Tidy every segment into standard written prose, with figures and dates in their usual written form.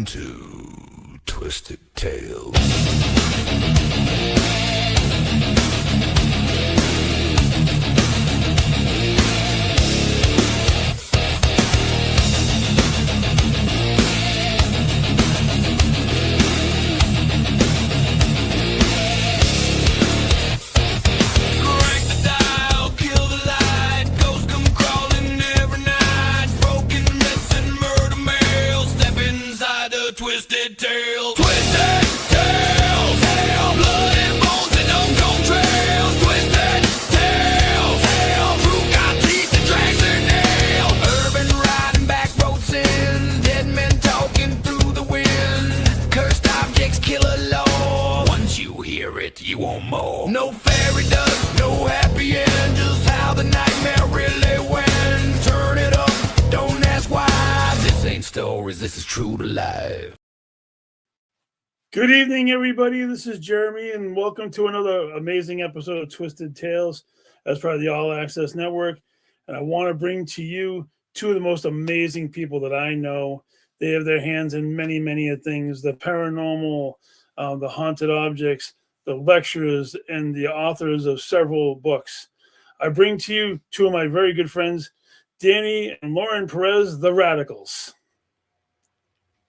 Welcome to Twisted Tales. Twisted Tales, blood and bones and unknown trails. Twisted Tales, fruit got teeth that drags their nail. Urban riding, back road sins, dead men talking through the wind. Cursed objects kill a law. Once you hear it, you want more. No fairy dust, no happy end, just how the nightmare really went. Turn it up, don't ask why. This ain't stories, this is true to life. Good evening, everybody. This is Jeremy, and welcome to another amazing episode of Twisted Tales as part of the All Access Network. And I want to bring to you two of the most amazing people that I know. They have their hands in many, many things, the paranormal, the haunted objects, the lecturers, and the authors of several books. I bring to you two of my very good friends, Danny and Lauren Perez, the RadiKals.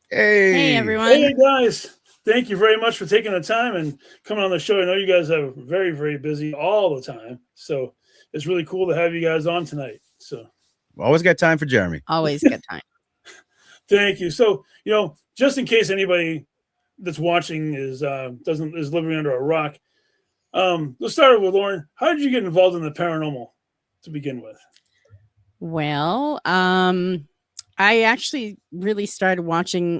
Hey, everyone. Hey, guys. Thank you very much for taking the time and coming on the show. I know you guys are very, very busy all the time. So it's really cool to have you guys on tonight. So always got time for Jeremy. Always got time. Thank you. So, just in case anybody that's watching is living under a rock, let's start with Lauren. How did you get involved in the paranormal to begin with? Well, I actually really started watching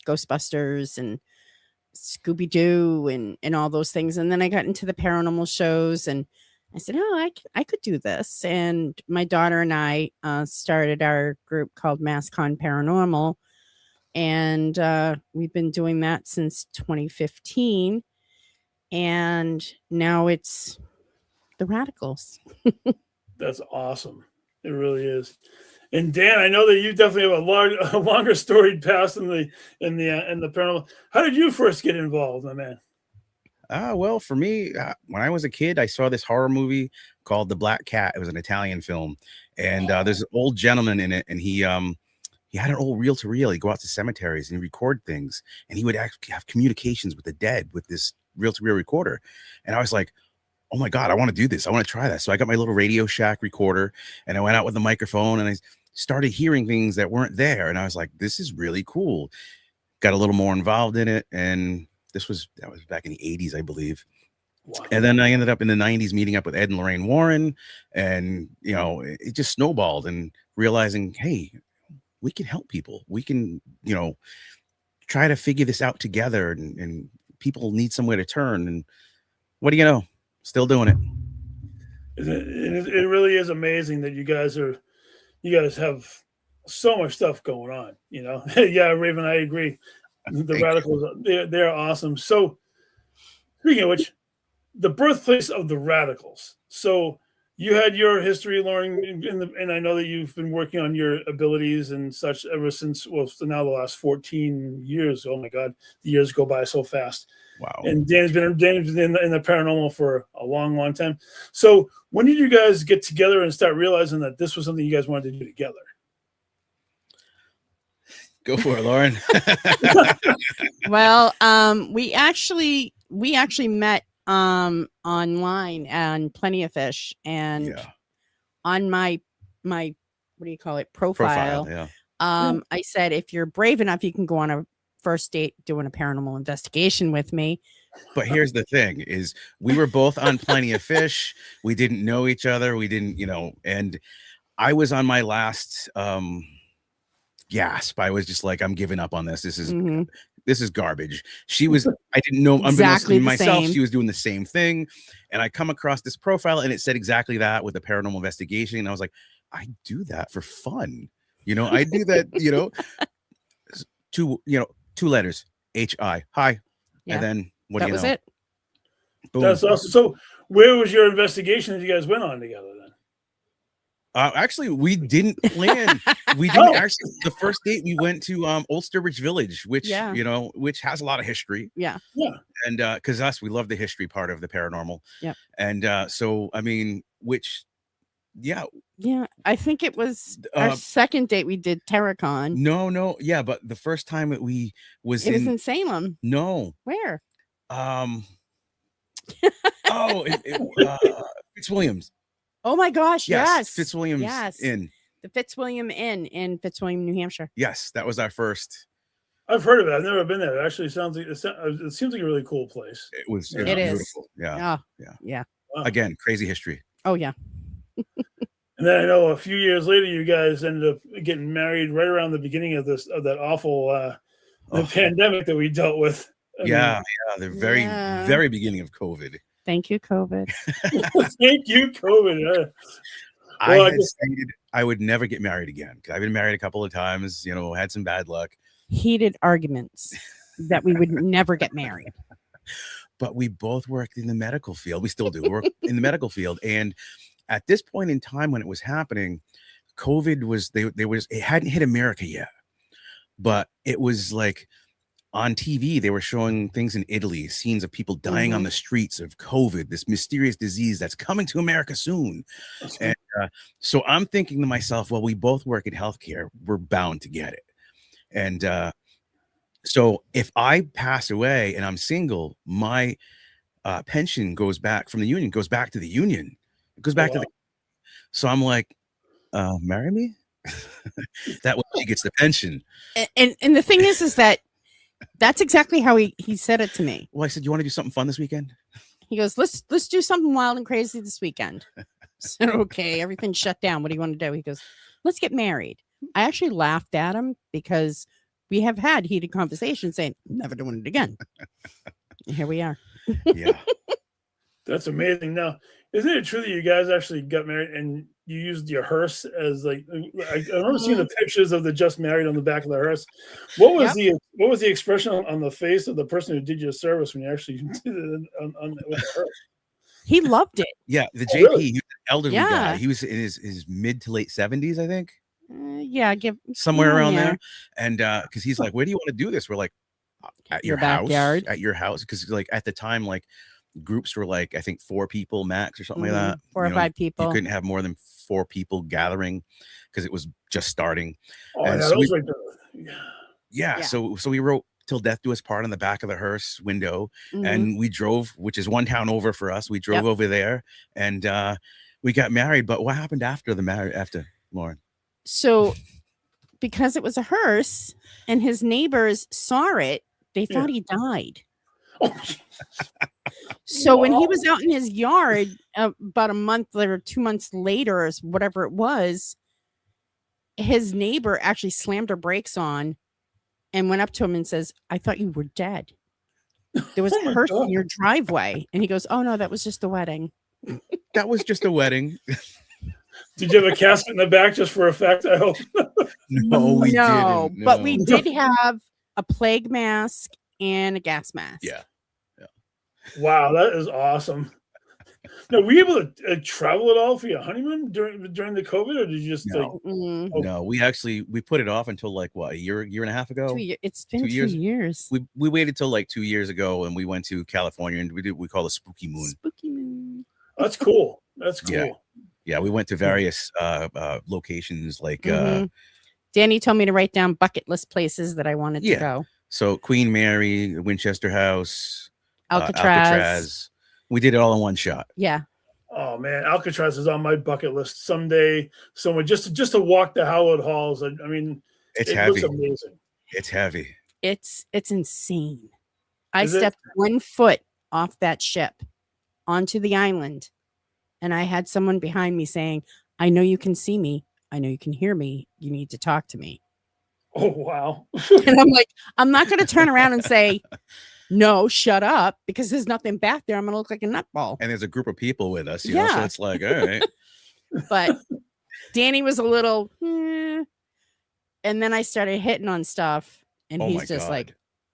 Ghostbusters and Scooby-Doo and all those things. And then I got into the paranormal shows and I said, I could do this. And my daughter and I started our group called MassCon Paranormal. And we've been doing that since 2015. And now it's the RadiKals. That's awesome. It really is. And Dan, I know that you definitely have a longer storied past in the paranormal. How did you first get involved, my man? Well, for me, when I was a kid, I saw this horror movie called The Black Cat. It was an Italian film, and there's an old gentleman in it, and he had an old reel-to-reel. He'd go out to cemeteries and record things, and he would actually have communications with the dead with this reel-to-reel recorder. And I was like, oh my God, I want to do this. I want to try that. So I got my little Radio Shack recorder, and I went out with the microphone, and I started hearing things that weren't there. And I was like, this is really cool. Got a little more involved in it. And that was back in the 80s, I believe. Wow. And then I ended up in the 90s meeting up with Ed and Lorraine Warren. And, it just snowballed and realizing, hey, we can help people. We can, try to figure this out together. And people need somewhere to turn. And what do you know? Still doing it. It really is amazing that you guys have so much stuff going on, Yeah, Raven, I agree. The RadiKals, they're awesome. So speaking of which, the birthplace of the RadiKals. So you had your history, Lauren, and I know that you've been working on your abilities and such ever since, now the last 14 years. Oh my God, the years go by so fast. Wow. And Dan's been in the paranormal for a long, long time. So when did you guys get together and start realizing that this was something you guys wanted to do together? Go for it, Lauren. Well, we actually met online on Plenty of Fish, and on my what do you call it, profile. I said, if you're brave enough, you can go on a first date doing a paranormal investigation with me. But here's the thing is we were both on Plenty of Fish. We didn't know each other. We didn't, and I was on my last gasp. I was just like, I'm giving up on this. This is garbage. She was, I didn't know, exactly myself, she was doing the same thing. And I come across this profile and it said exactly that with the paranormal investigation. And I was like, I do that for fun. I do that, two letters, H-I, hi. Yeah. And then that was it. Boom. That's awesome. So where was your investigation that you guys went on together then? Actually, we didn't plan. We didn't actually. The first date we went to Old Sturbridge Village, which Yeah. which has a lot of history. Yeah. Yeah. And because we love the history part of the paranormal. Yep. And so I mean, which, yeah, I think it was our second date. We did Terracon. no, yeah, but the first time that we was It was in Salem. no, Where? Fitzwilliams. Oh my gosh! Yes, Fitzwilliams Yes, Inn. the Fitzwilliam Inn in Fitzwilliam, New Hampshire. Yes, that was our first. I've heard of it. I've never been there. It actually sounds like it seems like a really cool place. It was It is. beautiful. Yeah. Yeah. Wow. Again, crazy history. Oh yeah. And then I know a few years later, you guys ended up getting married right around the beginning of that awful the pandemic that we dealt with. I mean, The very beginning of COVID. Thank you, COVID. Thank you, COVID. I had stated I would never get married again. I've been married a couple of times, had some bad luck. Heated arguments that we would never get married. But we both worked in the medical field. We still do work in the medical field. And at this point in time when it was happening, COVID was it hadn't hit America yet. But it was like on TV, they were showing things in Italy, scenes of people dying on the streets of COVID, this mysterious disease that's coming to America soon. And so I'm thinking to myself, well, we both work in healthcare. We're bound to get it. And so if I pass away and I'm single, my pension goes back from the union, goes back to the union. It goes back to the. So I'm like, marry me? That way she gets the pension. And the thing is that that's exactly how he said it to me. Well, I said, you want to do something fun this weekend? He goes, let's do something wild and crazy this weekend. I said, okay, everything's shut down. What do you want to do? He goes, let's get married. I actually laughed at him because we have had heated conversations saying, never doing it again. And here we are. Yeah. That's amazing. Now, isn't it true that you guys actually got married and you used your hearse as like? I remember seeing the pictures of the just married on the back of the hearse. What was the expression on the face of the person who did your service when you actually did it with the hearse? He loved it. Yeah, the JP, really? he was an elderly guy. He was in his mid to late 70s, I think. Give somewhere around there. And because he's like, where do you want to do this? We're like, at your house, backyard. At your house, because like at the time, like groups were like I think 4 people max or something like that. 4 or 5 people. You couldn't have more than 4 people gathering because it was just starting. Oh, and yeah, so those yeah. So we wrote "Till Death Do Us Part" on the back of the hearse window, and we drove, which is one town over for us. We drove over there, and we got married. But what happened after the marriage? After Lauren? So, because it was a hearse, and his neighbors saw it, they thought he died. So when he was out in his yard about a month or 2 months later, or whatever it was, his neighbor actually slammed her brakes on and went up to him and says, "I thought you were dead. There was a hearse in your driveway." And he goes, "Oh no, that was just the wedding." That was just a wedding. Did you have a casket in the back just for effect? I hope. No, we didn't. No. But we did have a plague mask and a gas mask. Yeah. Wow, that is awesome. Now, were you able to travel at all for your honeymoon during the COVID, or did you just No, we put it off until like what, a year and a half ago? It's been 2 years. We waited till like 2 years ago, and we went to California, and we call it Spooky Moon. Spooky Moon. That's cool. That's cool. Yeah, we went to various locations like Danny told me to write down bucket list places that I wanted to go. So Queen Mary, Winchester House, Alcatraz. We did it all in one shot. Yeah. Oh man, Alcatraz is on my bucket list someday. Someone just to walk the Howard Halls. I mean, it looks amazing. It's heavy. It's insane. I stepped 1 foot off that ship onto the island, and I had someone behind me saying, "I know you can see me. I know you can hear me. You need to talk to me." Oh wow. And I'm like, I'm not going to turn around and say, "No, shut up," because there's nothing back there. I'm going to look like a nutball. And there's a group of people with us, you know, so it's like, all right. But Danny was a little, and then I started hitting on stuff, and he's just like,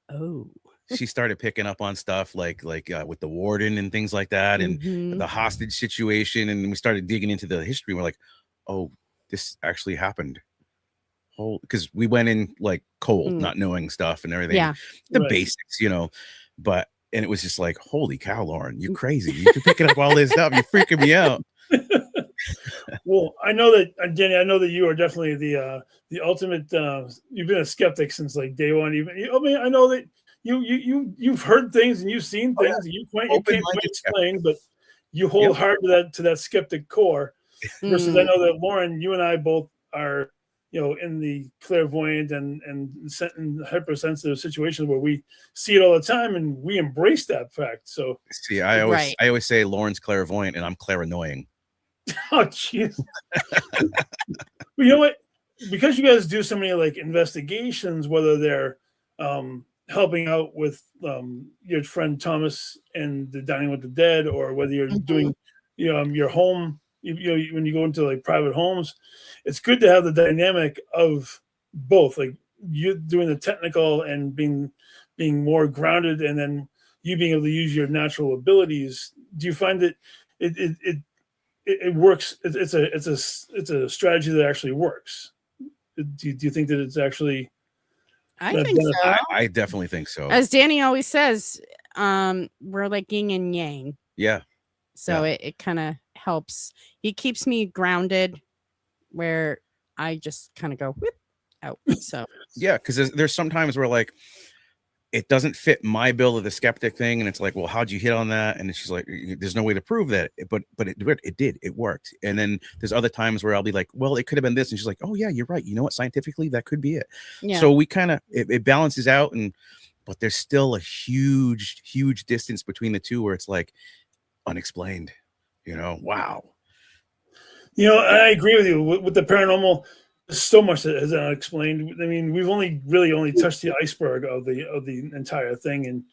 "Oh." She started picking up on stuff like with the warden and things like that, and the hostage situation, and we started digging into the history. We're like, oh, this actually happened. Because we went in like cold, not knowing stuff and everything. Yeah. The Right. basics, but and it was just like, holy cow, Lauren, you're crazy. You're picking up all this stuff. You're freaking me out. Well, I know that Danny. I know that you are definitely the ultimate. You've been a skeptic since like day one. I mean, I know that you've heard things and you've seen things that you can't quite explain, but you hold hard to that skeptic core. Versus, I know that Lauren, you and I both are, in the clairvoyant and hypersensitive situations where we see it all the time and we embrace that fact. So see, I always say Lauren's clairvoyant and I'm clairannoying. Oh, jeez. You know what? Because you guys do so many like investigations, whether they're helping out with your friend Thomas and the Dining with the Dead, or whether you're doing your home, when you go into like private homes, it's good to have the dynamic of both, like you doing the technical and being more grounded, and then you being able to use your natural abilities. Do you find that it works? It's a strategy that actually works. Do you think that it's actually? I think so. I definitely think so. As Danny always says, we're like yin and yang. Yeah. So it kind of helps. He keeps me grounded, where I just kind of go whip out. So yeah, because there's sometimes where like it doesn't fit my bill of the skeptic thing, and it's like, well, how'd you hit on that? And she's like, there's no way to prove that, but it worked. And then there's other times where I'll be like, well, it could have been this, and she's like, oh yeah, you're right. You know what? Scientifically, that could be it. Yeah. So we kind of it balances out, but there's still a huge distance between the two where it's like unexplained. Wow. I agree with you with the paranormal. So much that is unexplained. I mean, we've only touched the iceberg of the entire thing, and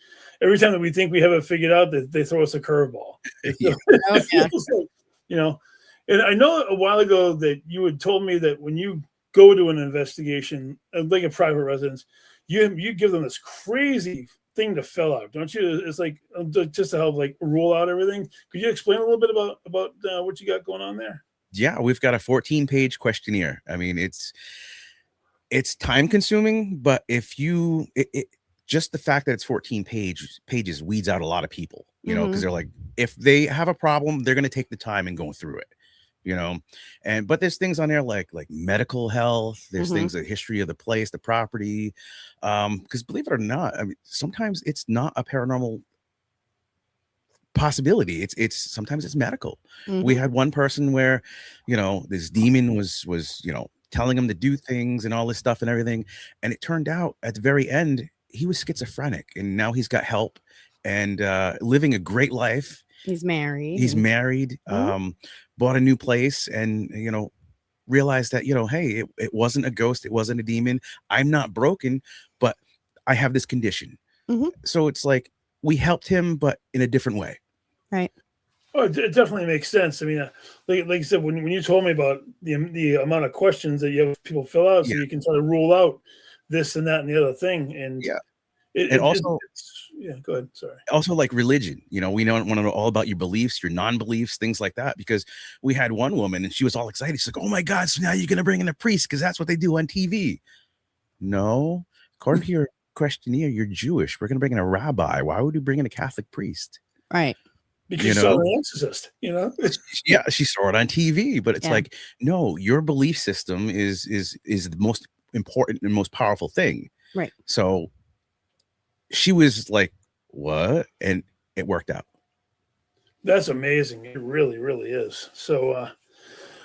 every time that we think we have it figured out, they throw us a curveball. And I know a while ago that you had told me that when you go to an investigation, like a private residence, you give them this crazy thing to fill out, don't you? It's like just to help like rule out everything. Could you explain a little bit about what you got going on there? Yeah, we've got a 14-page questionnaire. I mean, it's time consuming, but if you just the fact that it's 14 pages weeds out a lot of people, because they're like, if they have a problem, they're going to take the time and go through it, but there's things on there like medical health. There's things, the history of the place, the property, because believe it or not, I mean, sometimes it's not a paranormal possibility. It's sometimes it's medical. We had one person where this demon was telling him to do things and all this stuff and everything, and it turned out at the very end he was schizophrenic, and now he's got help and living a great life. He's married, bought a new place, and realized that hey, it wasn't a ghost, it wasn't a demon. I'm not broken, but I have this condition. So it's like we helped him, but in a different way. Right. Oh, it definitely makes sense. I mean, like you said, when you told me about the amount of questions that you have people fill out, so you can try to rule out this and that and the other thing, and go ahead. Sorry. Also, like religion, we don't want to know all about your beliefs, your non-beliefs, things like that. Because we had one woman, and she was all excited. She's like, "Oh my God! So now you're going to bring in a priest because that's what they do on TV." No, according to your questionnaire, you're Jewish. We're going to bring in a rabbi. Why would we bring in a Catholic priest? Right. Because you saw The Exorcist, Yeah, she saw it on TV, but it's like, no, your belief system is the most important and most powerful thing. Right. So she was like, what? And it worked out. That's amazing. It really, really is. So I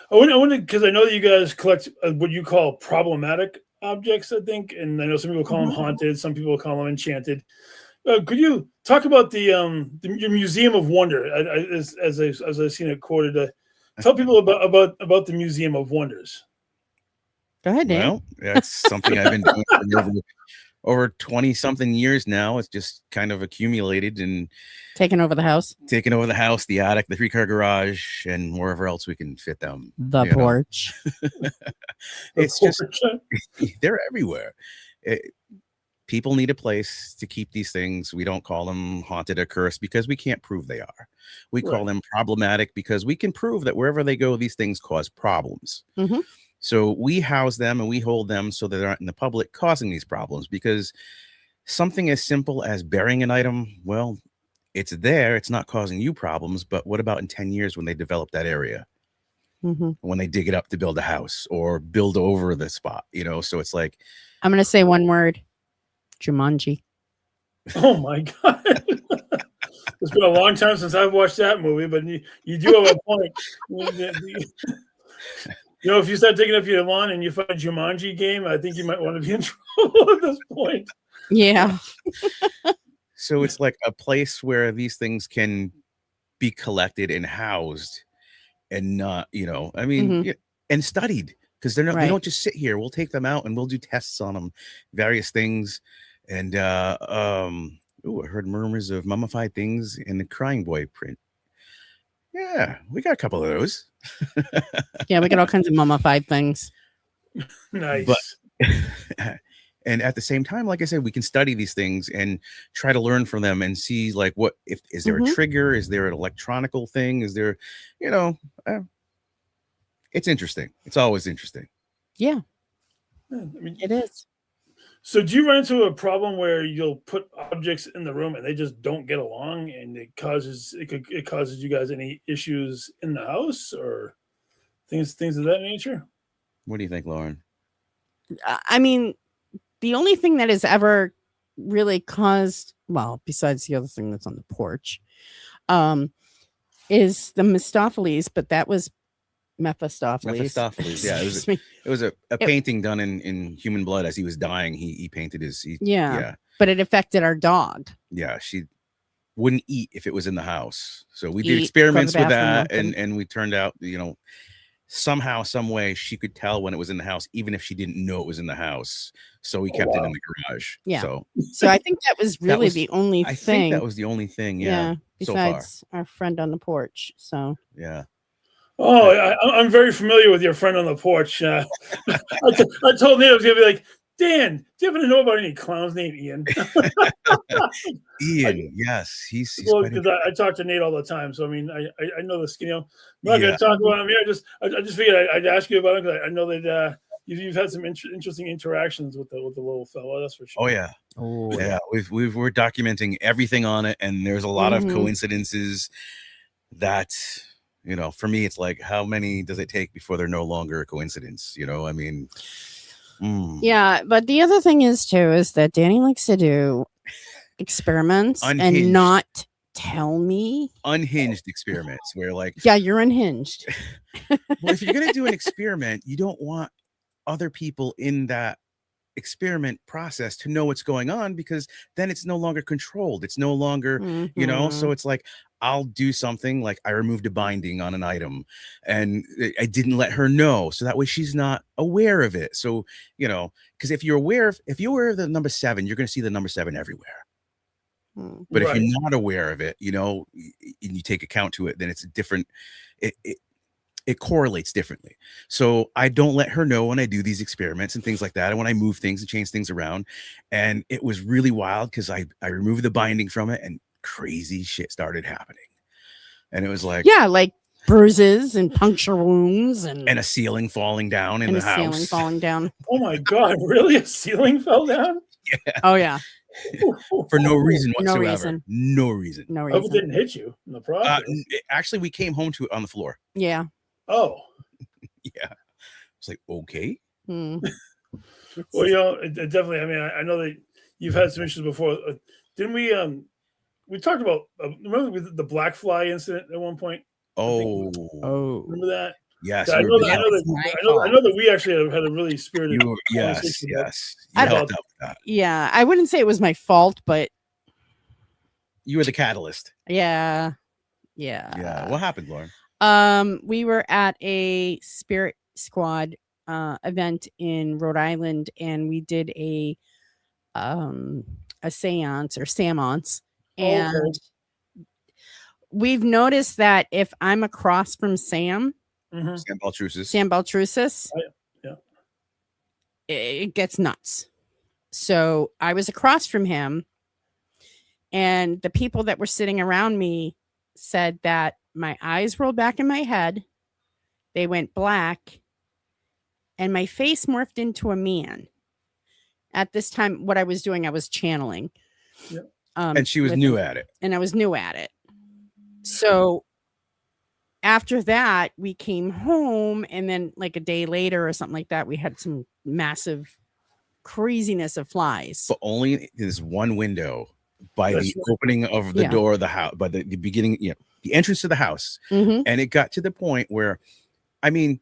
wonder, because I know that you guys collect what you call problematic objects, I think, and I know some people call them haunted, some people call them enchanted. Could you talk about your Museum of Wonder? As I've seen it quoted, tell people about the Museum of Wonders. Go ahead, Dan. Well, that's something I've been doing for over 20 something years now. It's just kind of accumulated and taking over the house, the attic, the 3-car garage, and wherever else we can fit them. The porch. It's just they're everywhere. people need a place to keep these things. We don't call them haunted or cursed because we can't prove they are. We call them problematic because we can prove that wherever they go, these things cause problems. Mhm. So we house them and we hold them so that they're not in the public causing these problems, because something as simple as burying an item, well, it's there, it's not causing you problems, but what about in 10 years when they develop that area? Mhm. When they dig it up to build a house or build over the spot, you know? So it's like, I'm going to say one word. Jumanji. Oh my God. It's been a long time since I've watched that movie, but you do have a point. You know, if you start digging up your lawn and you find a Jumanji game, I think you might want to be in trouble at this point. Yeah. so it's like a place where these things can be collected and housed and not, you know, I mean, yeah, and studied, because they're not, they don't just sit here. We'll take them out and we'll do tests on them, various things. And I heard murmurs of mummified things in the Crying Boy print. Yeah, we got a couple of those. Yeah, we got all kinds of mummified things. Nice. But and at the same time, like I said, we can study these things and try to learn from them and see, like, what if is there a trigger? Is there an electronical thing? Is there, you know, it's interesting. It's always interesting. Yeah, I mean, it is. So do you run into a problem where you'll put objects in the room and they just don't get along, and it causes you guys any issues in the house or things of that nature? What do you think, Lauren? I mean, the only thing that has ever really caused, well, besides the other thing that's on the porch, is the Mephistopheles, but that was Mephistopheles. Yeah, it was a painting done in human blood as he was dying. He painted his. Yeah, but it affected our dog. Yeah, she wouldn't eat if it was in the house. So we did experiments with that, and we turned out, you know, somehow, some way, she could tell when it was in the house, even if she didn't know it was in the house. So we kept it in the garage. Yeah. So I think that was really the only thing. I think that was the only thing. Yeah. Besides our friend on the porch. So yeah. Oh, I'm very familiar with your friend on the porch. I told Nate I was gonna be like, Dan, do you happen to know about any clowns named Ian? Ian, yes, he's well, because I talk to Nate all the time, so I mean, I know this. You know, I'm not going to talk about him here. I just figured I'd ask you about him because I know that you've had some interesting interactions with the little fellow. That's for sure. Oh yeah, we're documenting everything on it, and there's a lot of coincidences that. You know, for me, it's like, how many does it take before they're no longer a coincidence? You know, I mean, yeah. But the other thing is that Danny likes to do experiments and not tell me. Unhinged experiments where, like, yeah, you're unhinged. Well, if you're gonna do an experiment, you don't want other people in that experiment process to know what's going on, because then it's no longer controlled. It's no longer, you know, so it's like, I'll do something like I removed a binding on an item and I didn't let her know. So that way she's not aware of it. So, you know, because if you're aware of the number 7, you're going to see the number 7 everywhere. But if you're not aware of it, you know, and you take account to it, then it's a different, it correlates differently. So I don't let her know when I do these experiments and things like that. And when I move things and change things around, and it was really wild because I removed the binding from it and crazy shit started happening. And it was like, yeah, like bruises and puncture wounds and a ceiling falling down in the house. Ceiling falling down. Oh my God, really? A ceiling fell down? Yeah. Oh yeah. For no reason whatsoever. No reason. I hope it didn't hit you in the process. Actually, we came home to it on the floor. Yeah. Oh. Yeah. It's like, okay. Well, you know, it definitely, I mean, I know that you've had some issues before. Didn't we talked about, remember the black fly incident at one point? Oh. Remember that? Yes. I know that we actually had a really spirited yes. Yeah, I wouldn't say it was my fault, but you were the catalyst. Yeah. What happened, Lauren? We were at a Spirit Squad event in Rhode Island, and we did a seance or seance, and we've noticed that if I'm across from Sam Baltrusis, it gets nuts. So I was across from him, and the people that were sitting around me said that my eyes rolled back in my head, they went black, and my face morphed into a man. At this time, what I was doing, I was channeling. Yep. And she was new at it. And I was new at it. So after that, we came home, and then like a day later or something like that, we had some massive craziness of flies. But only in this one window by That's the right. opening of the Yeah. door of the house, by the beginning, the entrance to the house. Mhm. And it got to the point where, I mean,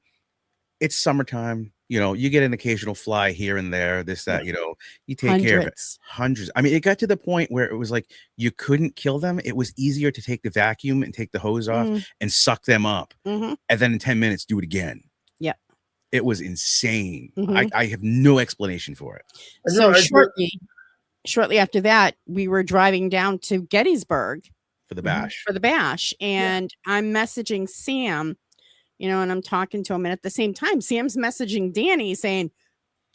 it's summertime, you get an occasional fly here and there, this, that, you take care of it. Hundreds. Hundreds. I mean, it got to the point where it was like you couldn't kill them. It was easier to take the vacuum and take the hose off Mm. and suck them up. Mhm. And then in 10 minutes, do it again. Yep. It was insane. Mhm. I have no explanation for it. I So know, I- shortly after that, we were driving down to Gettysburg For the bash. for the bash, and I'm messaging Sam, and I'm talking to him, and at the same time, Sam's messaging Danny saying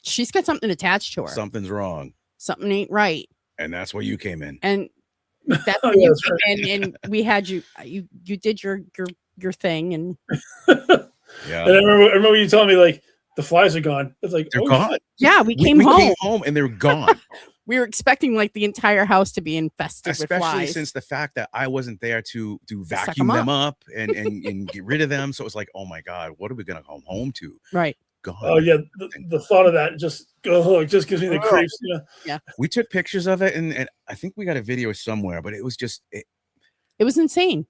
she's got something attached to her. Something's wrong. Something ain't right, And that's where you came in. and that's Oh, when yeah, you that's came in, and we had you did your thing, and Yeah. And I remember you telling me like the flies are gone. It's like, They're oh, gone. shit. yeah, we came home. Came home and they're gone. We were expecting like the entire house to be infested with Especially flies. since the fact that I wasn't there to Suck vacuum 'em them up and get rid of them. So it was like, oh my God, what are we gonna come home to? Right. Gone. Oh yeah, the thought of that just gives me the creeps. We took pictures of it, and I think we got a video somewhere, but it was just It was insane.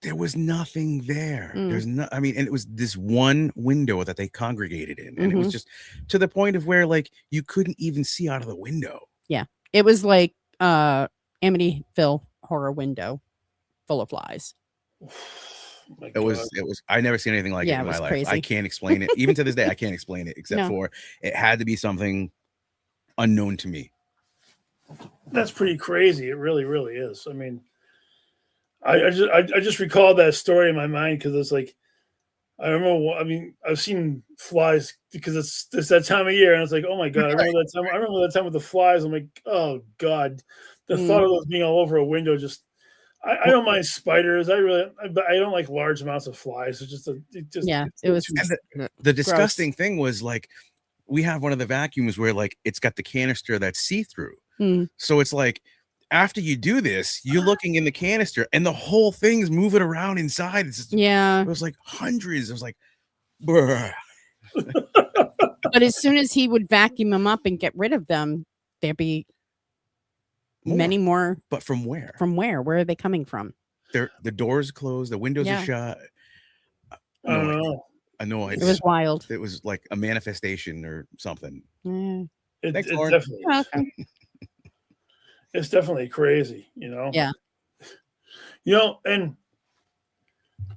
there was nothing there. Mm. There's no, I mean, and it was this one window that they congregated in, and it was Mhm. just to the point of where like you couldn't even see out of the window. It was like Amityville horror window full of flies. My It was, God. I never seen anything like Yeah, it in it my was life. I crazy. can't explain it. Even to this day, I can't explain it except No. for it had to be something unknown to me. That's pretty crazy. It really, really is. I mean, I just recalled that story in my mind because it's like I remember. I mean, I've seen flies because it's that time of year, and it's like, oh my God, I remember that time. I remember that time with the flies. I'm like, oh God, the thought of those being all over a window just. I don't mind spiders. But I don't like large amounts of flies. It's just Yeah, it's it was too- And the disgusting thing was like we have one of the vacuums where like it's got the canister that's see-through. Mm. So it's like after you do this, you're looking in the canister and the whole thing's moving around inside. It's just, Yeah. it was like hundreds. It was like, bruh. But as soon as he would vacuum them up and get rid of them, there'd be many more. But from where? From where? Where are they coming from? The doors closed, the windows Yeah. are shut. I don't No, know. I know It was wild. it was like a manifestation or something. Yeah. Thanks, It's Lauren. definitely Okay. it's definitely crazy. Yeah. And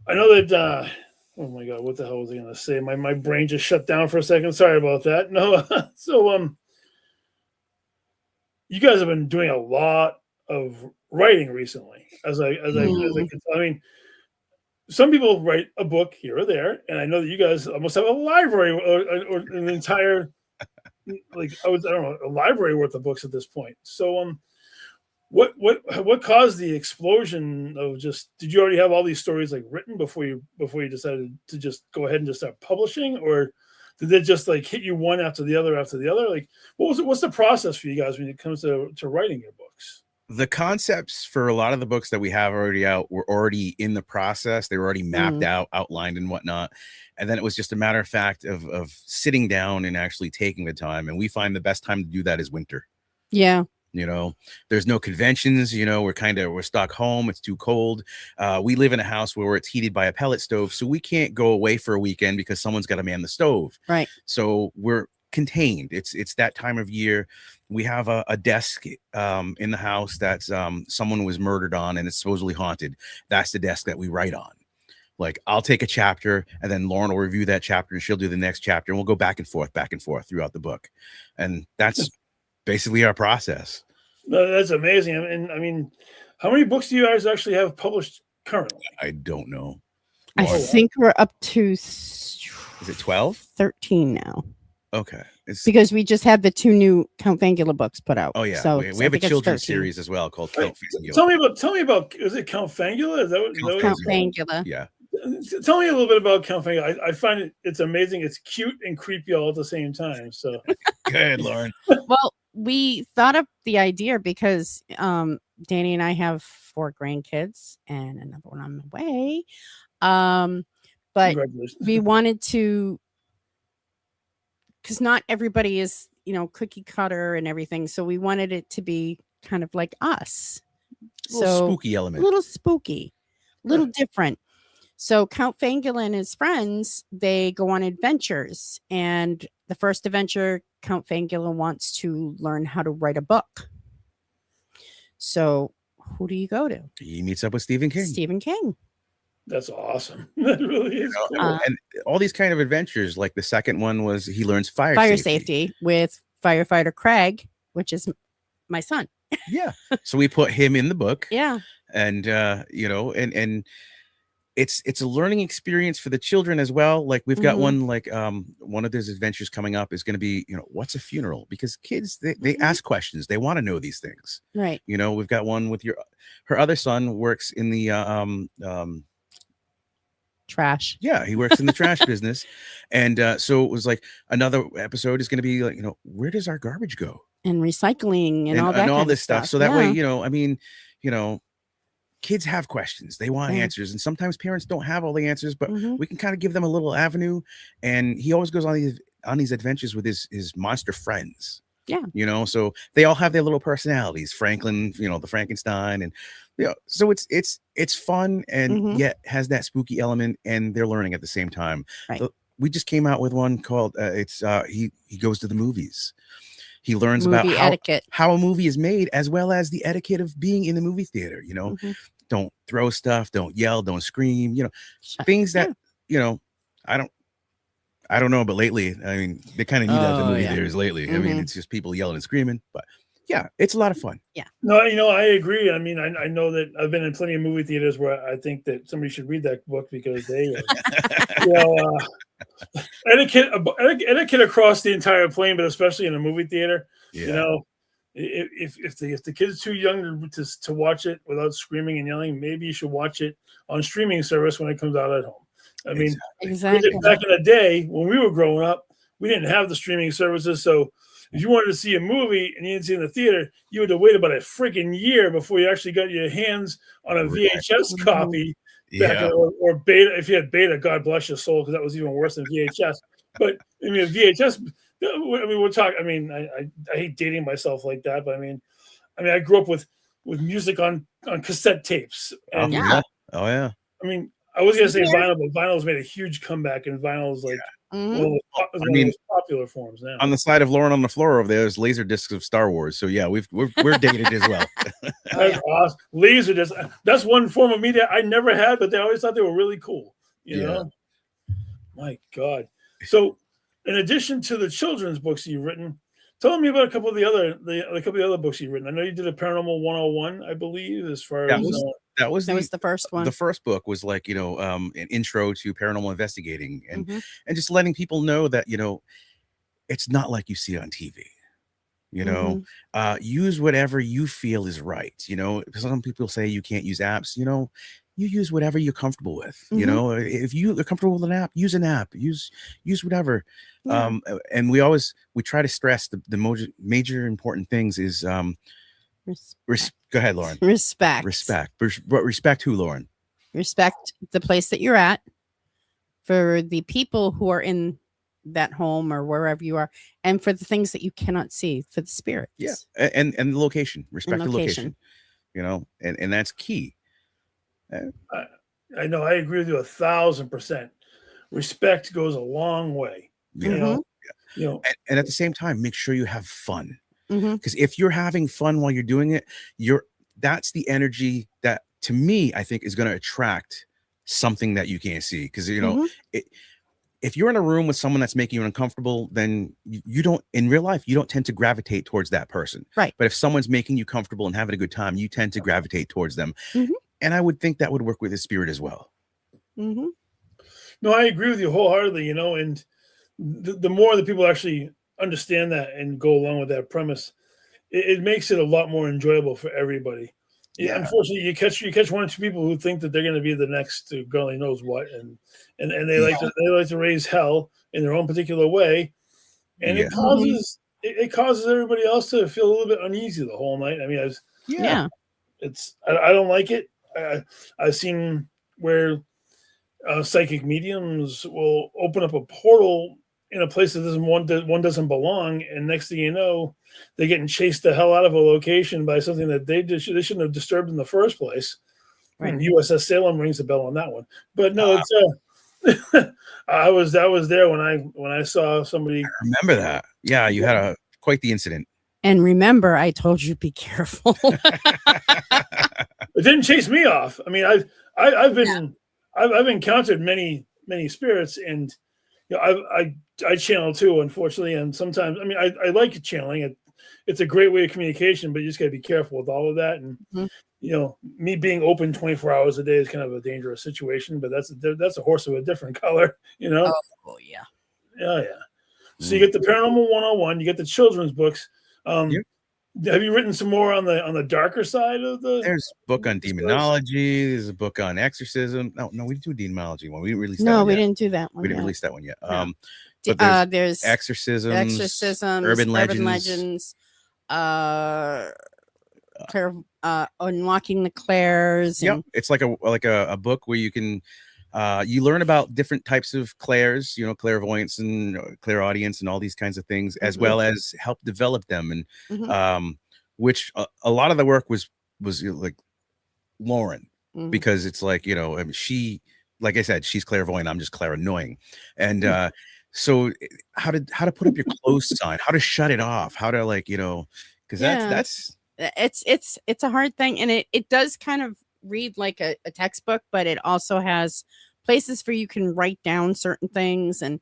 I know that. Oh my God, what the hell was I gonna say? My brain just shut down for a second. Sorry about that. No, so you guys have been doing a lot of writing recently, as I mean, some people write a book here or there, and I know that you guys almost have a library or an entire like I don't know, a library worth of books at this point. So what caused the explosion of just did you already have all these stories like written before you decided to just go ahead and just start publishing, or did it just like hit you one after the other? Like what's the process for you guys when it comes to writing your books? The concepts for a lot of the books that we have already out were already in the process. They were already mapped out, outlined and whatnot. And then it was just a matter of fact of sitting down and actually taking the time. And we find the best time to do that is winter. Yeah. There's no conventions, we're stuck home. It's too cold. We live in a house where it's heated by a pellet stove. So we can't go away for a weekend because someone's got to man the stove. Right. So we're contained. It's that time of year. We have a desk in the house that's someone was murdered on and it's supposedly haunted. That's the desk that we write on. Like I'll take a chapter and then Lauren will review that chapter and she'll do the next chapter and we'll go back and forth throughout the book. And that's basically our process. No, that's amazing. I mean, how many books do you guys actually have published currently? I don't know. I Lauren, think we're up to is it 12? 13 now. Okay. It's because we just had the 2 new Count Fangula books put out. oh yeah. So we I have a think it's children's 13. series as well called Wait, Count Fangula. tell me about is it Count Fangula? Is that what Count it's called? Fangula. Yeah. Tell me a little bit about Count Fangula. I find it's amazing. It's cute and creepy all at the same time. So Good, Lauren. Well, we thought of the idea because Danny and I have 4 grandkids and another one on the way. But congratulations. we wanted to, because not everybody is, cookie cutter and everything. So we wanted it to be kind of like us. A little So spooky a element. little spooky, a little different. So Count Fangula and his friends, they go on adventures. And the first adventure, Count Fangula wants to learn how to write a book. So who do you go to? He meets up with Stephen King. Stephen King. That's awesome. That really is cool. And all these kind of adventures, like the second one was he learns fire Safety with firefighter Craig, which is my son. Yeah. So we put him in the book. Yeah. And and it's a learning experience for the children as well. Like we've got one like one of those adventures coming up is going to be, what's a funeral? Because kids they ask questions. They want to know these things. Right. We've got one with her other son works in the trash. Yeah, he works in the trash business. And so it was like another episode is going to be like, where does our garbage go? And recycling and all that and all kind this of stuff. So that way, kids have questions. They want answers. And sometimes parents don't have all the answers, but we can kind of give them a little avenue. And he always goes on these adventures with his monster friends. Yeah. So they all have their little personalities. Franklin, the Frankenstein, and so it's fun and yet has that spooky element, and they're learning at the same time. Right. So we just came out with one called he goes to the movies. He learns Movie about etiquette. how a movie is made, as well as the etiquette of being in the movie theater. Don't throw stuff, don't yell, don't scream. Things that I don't know, but lately, I mean, they kind of need that at the movie theaters lately. I mean, it's just people yelling and screaming, but yeah, it's a lot of fun. Yeah. No, I agree. I mean, I know that I've been in plenty of movie theaters where I think that somebody should read that book because they, etiquette across the entire plane, but especially in a movie theater. Yeah. If the kid's too young to watch it without screaming and yelling, maybe you should watch it on streaming service when it comes out at home. I mean, exactly. Back in the day when we were growing up, we didn't have the streaming services. So if you wanted to see a movie and you didn't see it in the theater, you had to wait about a freaking year before you actually got your hands on a VHS copy. Or beta. If you had beta, God bless your soul, because that was even worse than VHS. But I mean, VHS. I mean, we're talking. I mean, I hate dating myself like that, but I mean, I grew up with music on cassette tapes. And, Oh yeah. I mean, I was gonna say vinyl, but vinyl's made a huge comeback, and vinyl's like one of the most popular forms now. On the side of Lauren on the floor over there is laser discs of Star Wars. So yeah, we're dated as well. That's awesome. Laser discs. That's one form of media I never had, but they always thought they were really cool. You know? My God. So, in addition to the children's books you've written, tell me about a couple of the other books you've written. I know you did a Paranormal 101, I believe, as far as that was the first one. The first book was like, an intro to paranormal investigating and just letting people know that, it's not like you see on TV. Use whatever you feel is right. Some people say you can't use apps, you use whatever you're comfortable with. If you are comfortable with an app, use an app, use whatever. And we try to stress the major important things is go ahead, Lauren. Respect. But respect who, Lauren? Respect the place that you're at, for the people who are in that home or wherever you are, and for the things that you cannot see, for the spirits. Yeah. And the location. Respect the location. And that's key. I know, I agree with you 1,000%. Respect goes a long way. And at the same time, make sure you have fun. Because if you're having fun while you're doing it, that's the energy that, to me, I think is going to attract something that you can't see. Because if you're in a room with someone that's making you uncomfortable, then you don't, in real life, you don't tend to gravitate towards that person. Right. But if someone's making you comfortable and having a good time, you tend to gravitate towards them. And I would think that would work with his spirit as well. No, I agree with you wholeheartedly. And the more that people actually understand that and go along with that premise, it makes it a lot more enjoyable for everybody. Yeah. Unfortunately, you catch one or two people who think that they're going to be the next God only knows what, and they like to raise hell in their own particular way, and Yeah. it causes everybody else to feel a little bit uneasy the whole night. I mean, Yeah. I don't like it. I've seen where psychic mediums will open up a portal in a place that one doesn't belong, and next thing you know, they're getting chased the hell out of a location by something that they shouldn't have disturbed in the first place. Right. USS Salem rings a bell on that one, but no, it's I was there when I saw somebody. I remember that. Yeah, you had quite the incident. And remember, I told you be careful. It didn't chase me off. I mean, I've encountered many spirits, and I channel too, unfortunately, and sometimes I like channeling. It's a great way of communication, but you just got to be careful with all of that. And me being open 24 hours a day is kind of a dangerous situation. But that's a horse of a different color, Oh yeah. Yeah. So you get the Paranormal 101, you get the children's books. Have you written some more on the darker side of the? There's a book on demonology. There's a book on exorcism. No, we didn't do demonology one. We didn't release that No, one we yet. didn't do that one. We didn't yet. release that one yet. No. But there's exorcisms, urban legends. legends, unlocking the clairs. Yep, And, it's like a book where you can you learn about different types of clairs, clairvoyance and clairaudience and all these kinds of things, as well as help develop them. And which a lot of the work was like Lauren, because it's like, she, like I said, she's clairvoyant, I'm just clairannoying. And so how to put up your close sign, how to shut it off, how to because that's it's a hard thing, and it does kind of read like a textbook, but it also has places where you can write down certain things and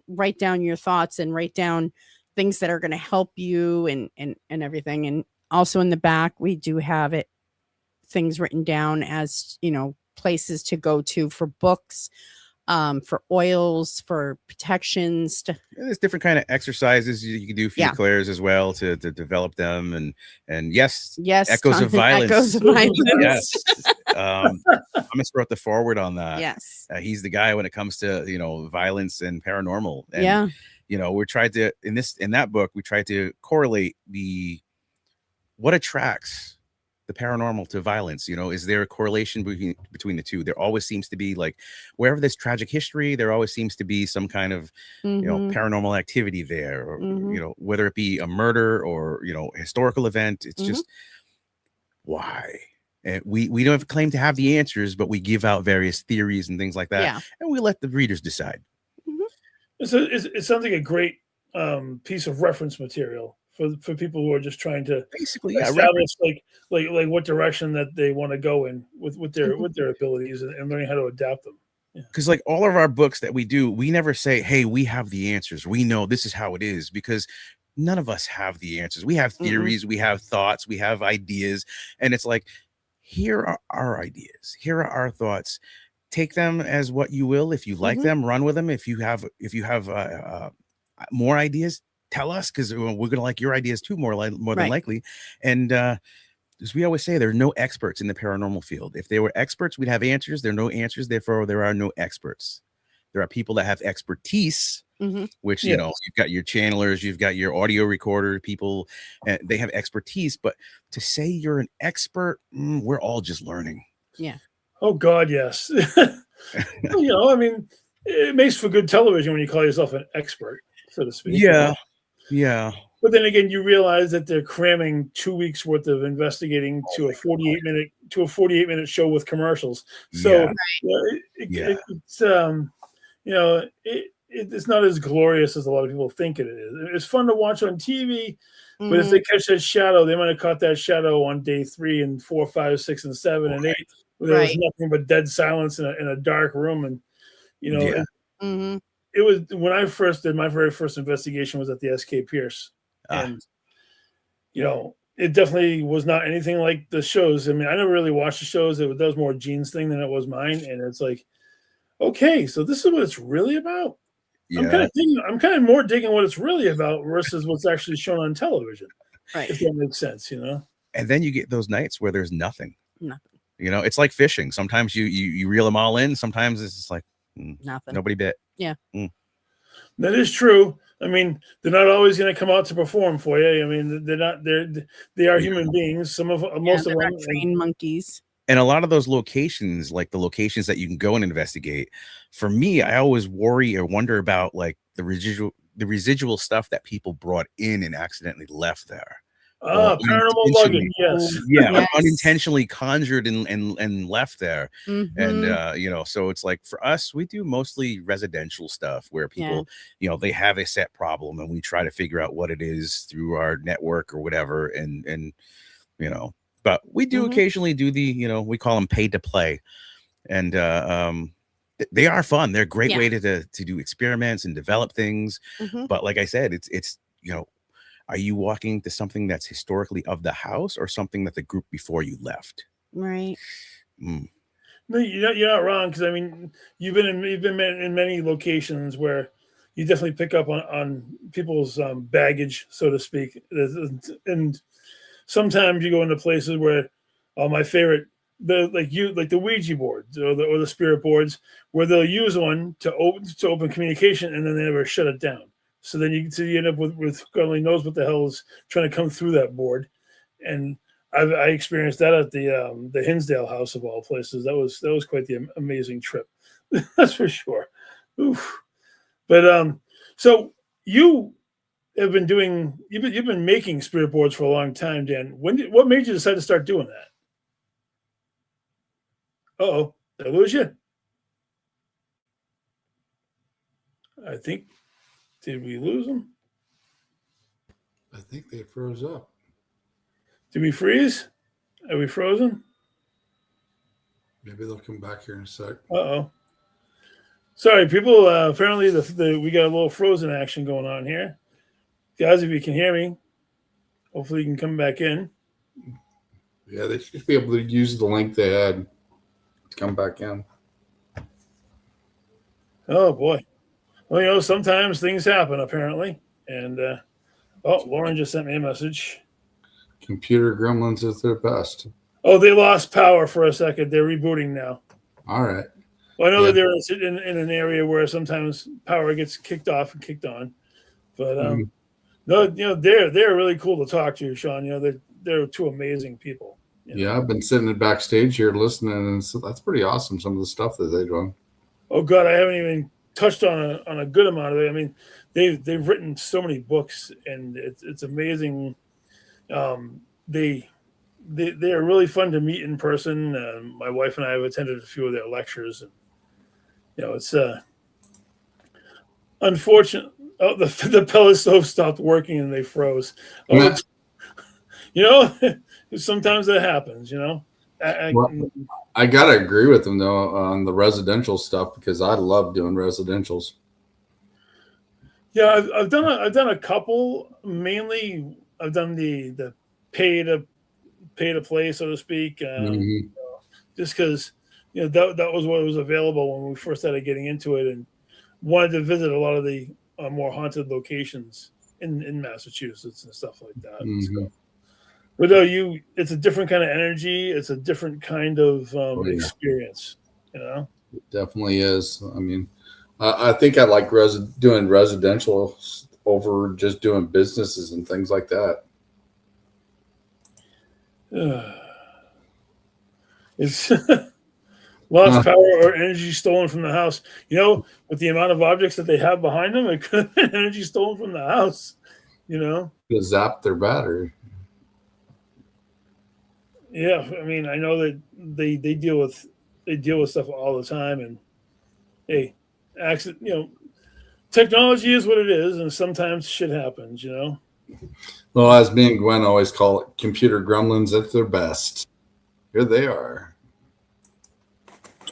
write down your thoughts and write down things that are going to help you and everything. And also in the back we do have things written down as places to go to for books, for oils, for protections. There's different kind of exercises you can do for your clairs as well to develop them. And yes, echoes of violence. Echoes of violence. Yes. Thomas wrote the forward on that. Yes. He's the guy when it comes to violence and paranormal. And, we tried to in that book we tried to correlate what attracts the paranormal to violence. Is there a correlation between the two? There always seems to be, like, wherever there's tragic history, there always seems to be some kind of paranormal activity there, or whether it be a murder or historical event. It's just why. And we don't claim to have the answers, but we give out various theories and things like that, and we let the readers decide. It sounds like a great piece of reference material for people who are just trying to basically establish like what direction that they want to go in with their abilities and learning how to adapt them. Because like all of our books that we do, we never say, hey, we have the answers, we know this is how it is, because none of us have the answers. We have theories, we have thoughts, we have ideas, and it's like, here are our ideas, here are our thoughts, take them as what you will. If you like them, run with them. If you have more ideas, tell us, because we're gonna like your ideas too, more than likely. And as we always say, there are no experts in the paranormal field. If there were experts, we'd have answers. There are no answers, therefore there are no experts. There are people that have expertise, which you've got your channelers, you've got your audio recorder people, and they have expertise. But to say you're an expert, we're all just learning. Yeah. Oh God, yes. I mean, it makes for good television when you call yourself an expert, so to speak. Yeah. But then again, you realize that they're cramming 2 weeks worth of investigating to a 48-minute show with commercials. So it's not as glorious as a lot of people think it is. It's fun to watch on TV, but if they catch that shadow, they might have caught that shadow on day 3 and 4, 5, 6, and 7 and 8. Where there was nothing but dead silence in a dark room, and it was when I first did my very first investigation was at the SK Pierce. And it definitely was not anything like the shows. I mean, I never really watched the shows. That was more Gene's thing than it was mine. And it's like, okay, so this is what it's really about. Yeah. I'm kind of more digging what it's really about versus what's actually shown on television. Right. If that makes sense, you know. And then you get those nights where there's nothing. Nothing. You know, it's like fishing. Sometimes you reel them all in. Sometimes it's just like Nothing. nobody bit. Yeah. That is true. I mean, they're not always going to come out to perform for you. I mean, they are human beings. Most of they're them not trained monkeys. And a lot of those locations, like the locations that you can go and investigate, for me, I always worry or wonder about like the residual stuff that people brought in and accidentally left there. Paranormal luggage, yes. Yeah, Yes. unintentionally conjured and left there. Mhm. And you know, so it's like for us, we do mostly residential stuff where people, you know, they have a set problem and we try to figure out what it is through our network or whatever. And you know, but we do occasionally do the, you know, we call them pay to play. And they are fun. They're a great way to do experiments and develop things. But like I said, it's you know, are you walking to something that's historically of the house or something that the group before you left? Right. No, you're not wrong, because I mean, you've been in many locations where you definitely pick up on people's baggage, so to speak, and sometimes you go into places where my favorite, like the Ouija boards or the spirit boards, where they'll use one to open communication and then they never shut it down. So then you end up with God only knows what the hell is trying to come through that board. And I experienced that at the Hinsdale house of all places. That was quite the amazing trip. That's for sure. Oof. But so you've been making spirit boards for a long time, Dan. What made you decide to start doing that? Uh-oh, did I lose you? I think. Did we lose them? I think they froze up. Did we freeze? Are we frozen? Maybe they'll come back here in a sec. Uh-oh. Sorry, people. Apparently, we got a little frozen action going on here. Guys, if you can hear me, hopefully you can come back in. Yeah, they should be able to use the link they had to come back in. Oh, boy. Well, you know, sometimes things happen, apparently. And, Lauren just sent me a message. Computer gremlins is their best. Oh, they lost power for a second. They're rebooting now. All right. Well, I know that they're in an area where sometimes power gets kicked off and kicked on. But, no, you know, they're really cool to talk to, Sean. You know, they're two amazing people. You know? Yeah, I've been sitting in backstage here listening, and so that's pretty awesome, some of the stuff that they're doing. Oh, God, I haven't even touched on a good amount of it. I mean, they've written so many books, and it's amazing. They are really fun to meet in person. My wife and I have attended a few of their lectures, and you know, it's unfortunate. Oh, the pellet stove stopped working and they froze. Oh, you know, sometimes that happens. You know, I gotta agree with them though on the residential stuff, because I love doing residentials. Yeah, I've done a couple. Mainly, I've done the pay to play, so to speak. Just because you know that was what was available when we first started getting into it, and wanted to visit a lot of the more haunted locations in Massachusetts and stuff like that. So, but no, it's a different kind of energy. It's a different kind of experience. You know, it definitely is. I mean, I think I like doing residential over just doing businesses and things like that. It's lost power or energy stolen from the house. You know, with the amount of objects that they have behind them, it could have been energy stolen from the house. You know, to zap their battery. Yeah, I mean, I know that they deal with stuff all the time, and hey, accident. You know, technology is what it is, and sometimes shit happens. You know. Well, as me and Gwen always call it, computer gremlins at their best. Here they are.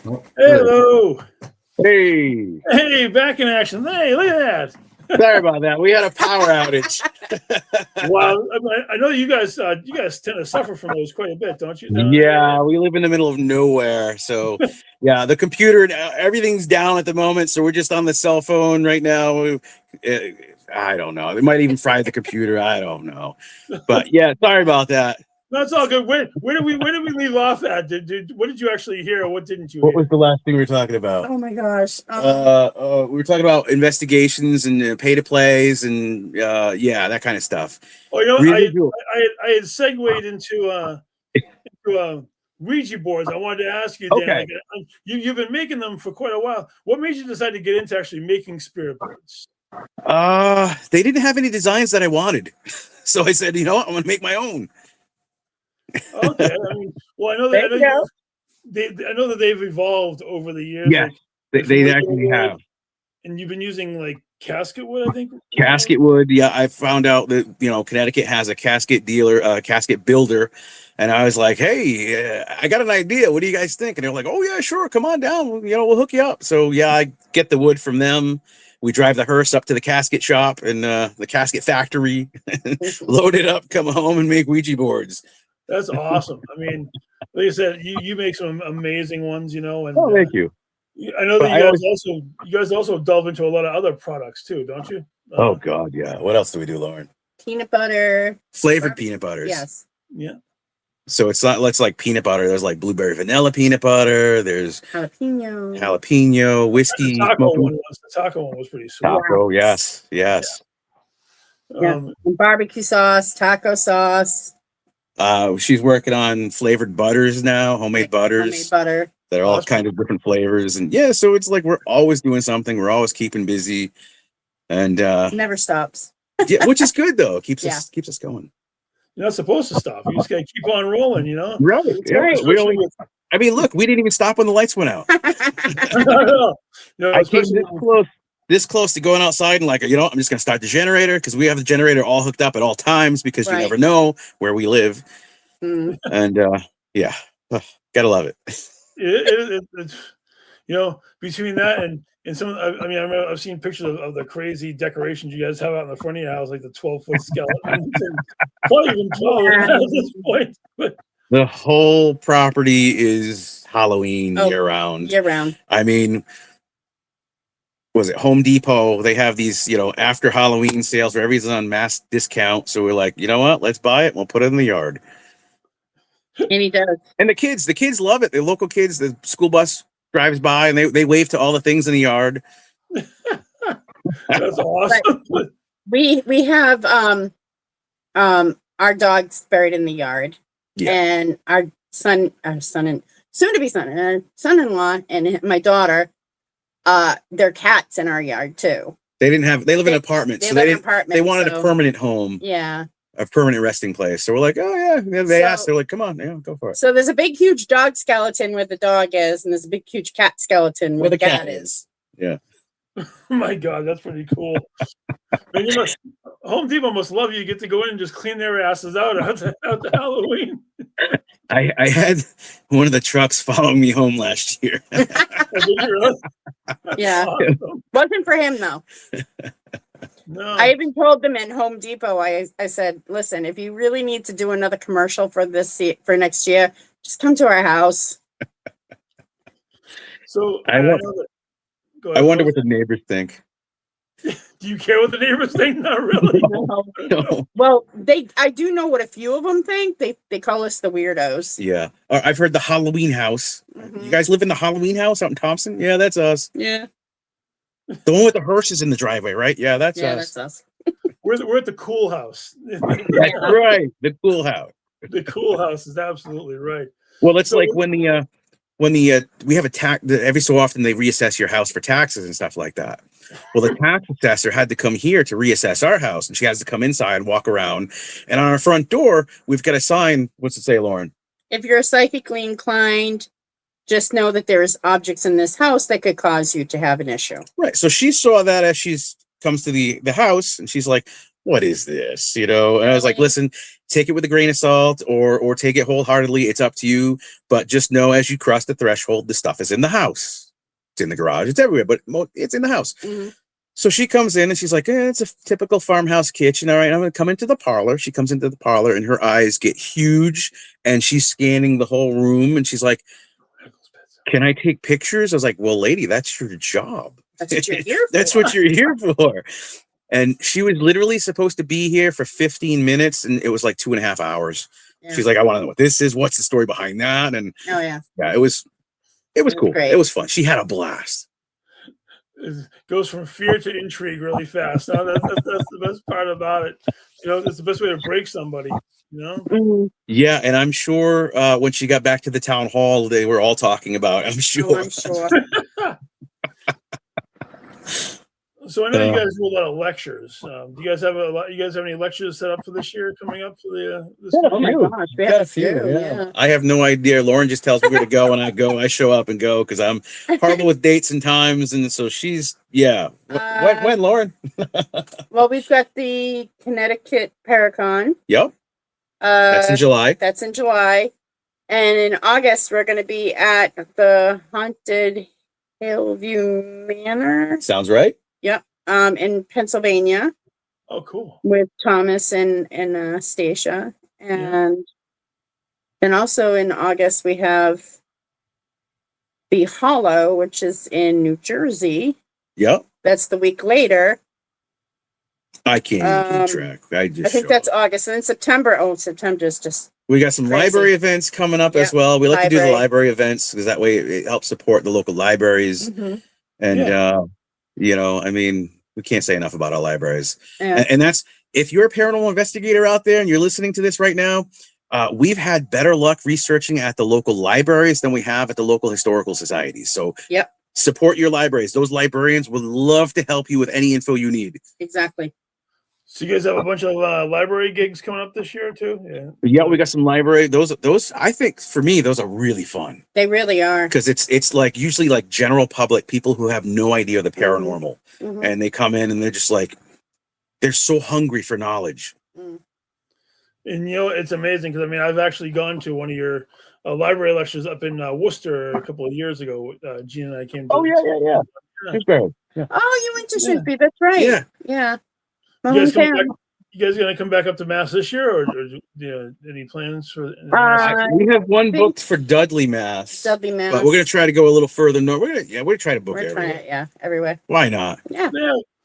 Oh, hello. Hey, back in action. Hey, look at that. Sorry about that. We had a power outage. Well, I know you guys tend to suffer from those quite a bit, don't you? Yeah, we live in the middle of nowhere. So, yeah, the computer, everything's down at the moment. So we're just on the cell phone right now. I don't know. It might even fry the computer. I don't know. But yeah, sorry about that. That's all good. Where did we leave off at? What did you actually hear, or what didn't you What hear? was the last thing we were talking about? Oh my gosh. We were talking about investigations and pay to plays and yeah, that kind of stuff. Oh, you know, Residual. I had segued into Ouija boards. I wanted to ask you, Dan, Okay. like, you've been making them for quite a while. What made you decide to get into actually making spirit boards? They didn't have any designs that I wanted, so I said, you know what, I'm gonna make my own. Okay, I mean, well, I know that they've evolved over the years. Yeah, like, they from actually wood, have and you've been using like casket wood, I think. casket wood. Yeah, I found out that Connecticut has a casket dealer, casket builder, and I was like, hey, I got an idea. What do you guys think? And they're like, oh yeah, sure, come on down. We'll hook you up. So yeah, I get the wood from them. We drive the hearse up to the casket shop and the casket factory, load it up, come home, and make Ouija boards. That's awesome. I mean, like I said, you make some amazing ones, and Oh, thank you. I know that But you guys also delve into a lot of other products too, don't you? Oh God, yeah. What else do we do, Lauren? Peanut butter. Flavored peanut butters. Yes. Yeah. So it's not let's like peanut butter. There's like blueberry vanilla peanut butter. There's Jalapeno. whiskey. The taco one was pretty sweet. Taco, yes. Yeah. And barbecue sauce, taco sauce. She's working on flavored butters now, homemade butters. Homemade butter. They're all kind of different flavors, and yeah, so it's like we're always doing something. We're always keeping busy, and Never stops. yeah, which is good though. Keeps us going. You're not supposed to stop. You just gotta keep on rolling, Right. Yeah. right. I mean, look, we didn't even stop when the lights went out. I came this close to going outside and I'm just gonna start the generator because we have the generator all hooked up at all times because you never know where we live. And yeah, gotta love it. It's between that and some. I remember I've seen pictures of the crazy decorations you guys have out in the front of your house, like the 12-foot skeleton, probably even 12 at this point. But the whole property is Halloween year round. Year round. I mean, was it Home Depot? They have these, after Halloween sales where everything's on mass discount. So we're like, you know what? Let's buy it. We'll put it in the yard. And he does. And the kids love it. The local kids, the school bus drives by and they wave to all the things in the yard. that's awesome. We have our dogs buried in the yard, and our son-in-law and my daughter, their cats in our yard too. They live in an apartment, they wanted a permanent home. Yeah. A permanent resting place. So we're like, oh yeah. They asked, they're like, come on, go for it. So there's a big, huge dog skeleton where the dog is, and there's a big, huge cat skeleton where the cat is. Yeah. Oh my God, that's pretty cool. Man, Home Depot must love you. You get to go in and just clean their asses out to Halloween. I had one of the trucks following me home last year. Did you really? Yeah. Awesome. Wasn't for him though. No. I even told them in Home Depot, I said, listen, if you really need to do another commercial for next year, just come to our house. So I wonder what the neighbors think. Do you care what the neighbors think? Not really. No. Well, I do know what a few of them think. They call us the weirdos. Yeah. I've heard the Halloween house. You guys live in the Halloween house out in Thompson? Yeah, that's us. Yeah. The one with the hearses in the driveway, right? Yeah, that's us. That's us. We're at the cool house. That's right. The cool house. The cool house is absolutely right. Well, it's like when we have a tax, every so often they reassess your house for taxes and stuff like that. Well, the tax assessor had to come here to reassess our house, and she has to come inside and walk around. And on our front door, we've got a sign. What's it say, Lauren? If you're psychically inclined, just know that there's objects in this house that could cause you to have an issue. Right. So she saw that as comes to the house, and she's like, what is this? And I was like, listen, take it with a grain of salt or take it wholeheartedly. It's up to you. But just know as you cross the threshold, the stuff is in the house. It's in the garage. It's everywhere, but it's in the house. Mm-hmm. So she comes in and she's like, it's a typical farmhouse kitchen. All right, I'm going to come into the parlor. She comes into the parlor and her eyes get huge and she's scanning the whole room. And she's like, can I take pictures? I was like, well, lady, that's your job. That's what you're here for. That's what you're here for. And she was literally supposed to be here for 15 minutes and it was like 2.5 hours. Yeah. She's like, I want to know what this is. What's the story behind that? And Oh yeah. yeah, it was cool. Great. It was fun. She had a blast. It goes from fear to intrigue really fast. Huh? That's the best part about it. You know, it's the best way to break somebody. You know. Yeah, and I'm sure when she got back to the town hall, they were all talking about it. I'm sure. Oh, I'm sure. So I know you guys do a lot of lectures. Do you guys have You guys have any lectures set up for this year coming up for the? This Oh my gosh, we have a few. Yeah. I have no idea. Lauren just tells me where to go, and I go. I show up and go because I'm horrible with dates and times, and so she's when Lauren? Well, we've got the Connecticut Paracon. Yep, that's in July. That's in July, and in August we're going to be at the Haunted Hillview Manor. Sounds right. Yep. In Pennsylvania. Oh, cool. With Thomas and Stacia. And then also in August we have the Hollow, which is in New Jersey. Yep. That's the week later. I can't even keep track. I think that's August. And then September. Oh, September's just we got some crazy. library events coming up as well. We like to do the library events because that way it helps support the local libraries. Mm-hmm. And you know, I mean, we can't say enough about our libraries. Yeah. And that's, if you're a paranormal investigator out there and you're listening to this right now, we've had better luck researching at the local libraries than we have at the local historical societies. So support your libraries. Those librarians would love to help you with any info you need. Exactly. So you guys have a bunch of library gigs coming up this year too? Yeah, we got some library. Those I think for me, those are really fun. They really are. Because it's like usually like general public, people who have no idea the paranormal. Mm-hmm. And they come in and they're just like, they're so hungry for knowledge. Mm. And you know, it's amazing because I mean, I've actually gone to one of your library lectures up in Worcester a couple of years ago. Gene and I came to. Oh, yeah. Yeah. Oh, you went to Shakespeare. That's right. Yeah. You guys gonna come back up to Mass this year, or any plans for? We have one booked for Dudley Mass. But we're gonna try to go a little further north. We're gonna try to book everywhere. Everywhere. Why not? Yeah.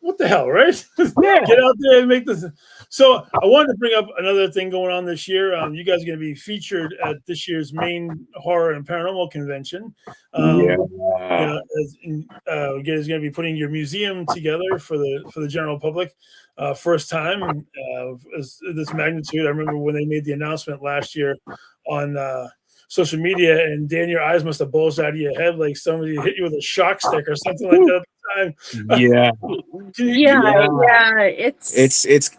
What the hell, right? Get out there and make this. So I wanted to bring up another thing going on this year. You guys are going to be featured at this year's Maine Horror and Paranormal Convention. You guys are going to be putting your museum together for the general public. First time this magnitude. I remember when they made the announcement last year on social media, and Dan, your eyes must have bulged out of your head like somebody hit you with a shock stick or something like that at the time. Yeah.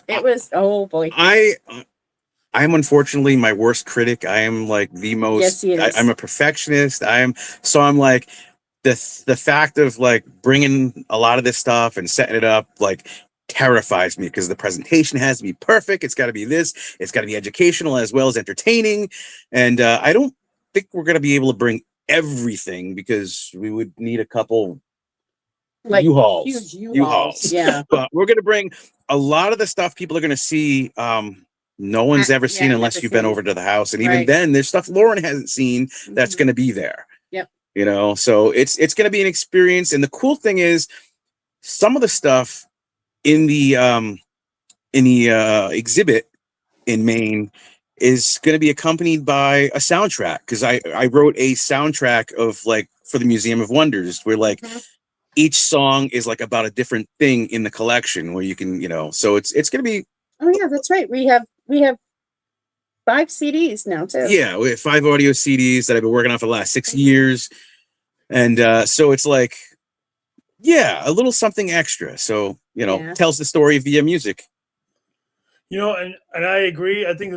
It was, oh boy. I'm unfortunately my worst critic. I am like the most. I'm a perfectionist. I'm like the fact of like bringing a lot of this stuff and setting it up like terrifies me because the presentation has to be perfect. It's got to be this. It's got to be educational as well as entertaining. And I don't think we're going to be able to bring everything because we would need a couple like U-Hauls. Huge U-Hauls. Yeah. But we're going to bring a lot of the stuff people are going to see. No one's ever seen unless you've been over to the house. And even then there's stuff Lauren hasn't seen that's going to be there. Yep. You know, so it's going to be an experience. And the cool thing is some of the stuff in the exhibit in Maine is going to be accompanied by a soundtrack because I wrote a soundtrack of like for the Museum of Wonders where like each song is like about a different thing in the collection where you can, you know, so it's going to be. Oh yeah, that's right. We have 5 CDs now too. Yeah, we have 5 audio CDs that I've been working on for the last 6 years. And so it's like, yeah, a little something extra. So, you know, tells the story via music. You know, and I agree. I think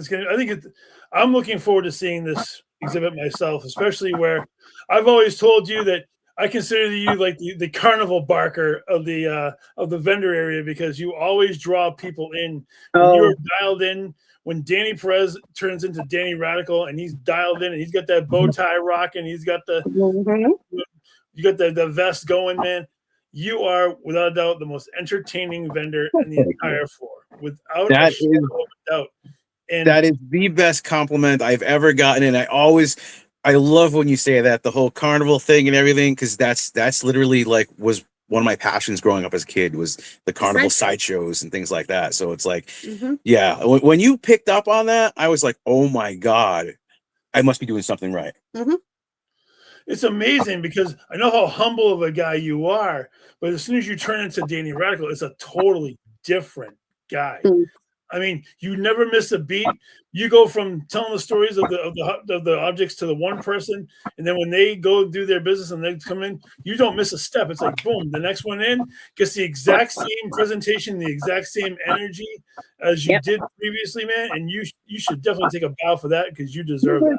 I'm looking forward to seeing this exhibit myself, especially where I've always told you that I consider you like the carnival barker of the vendor area because you always draw people in. When you're dialed in. When Danny Perez turns into Danny Radical and he's dialed in and he's got that bow tie rocking, he's got you got the vest going, man. you are without a doubt the most entertaining vendor in the entire floor, without a That shadow is of a doubt. And that is the best compliment I've ever gotten, and I love when you say that, the whole carnival thing and everything, because that's literally like was one of my passions growing up as a kid, was the carnival sideshows and things like that. So it's like, yeah, when you picked up on that, I was like, oh my god, I must be doing something right. it's amazing because I know how humble of a guy you are, but as soon as you turn into Danny Radical, it's a totally different guy. I mean, you never miss a beat. You go from telling the stories of the objects to the one person, and then when they go do their business and they come in, you don't miss a step. It's like boom, the next one in gets the exact same presentation, the exact same energy as you did previously, man. And you should definitely take a bow for that because you deserve that.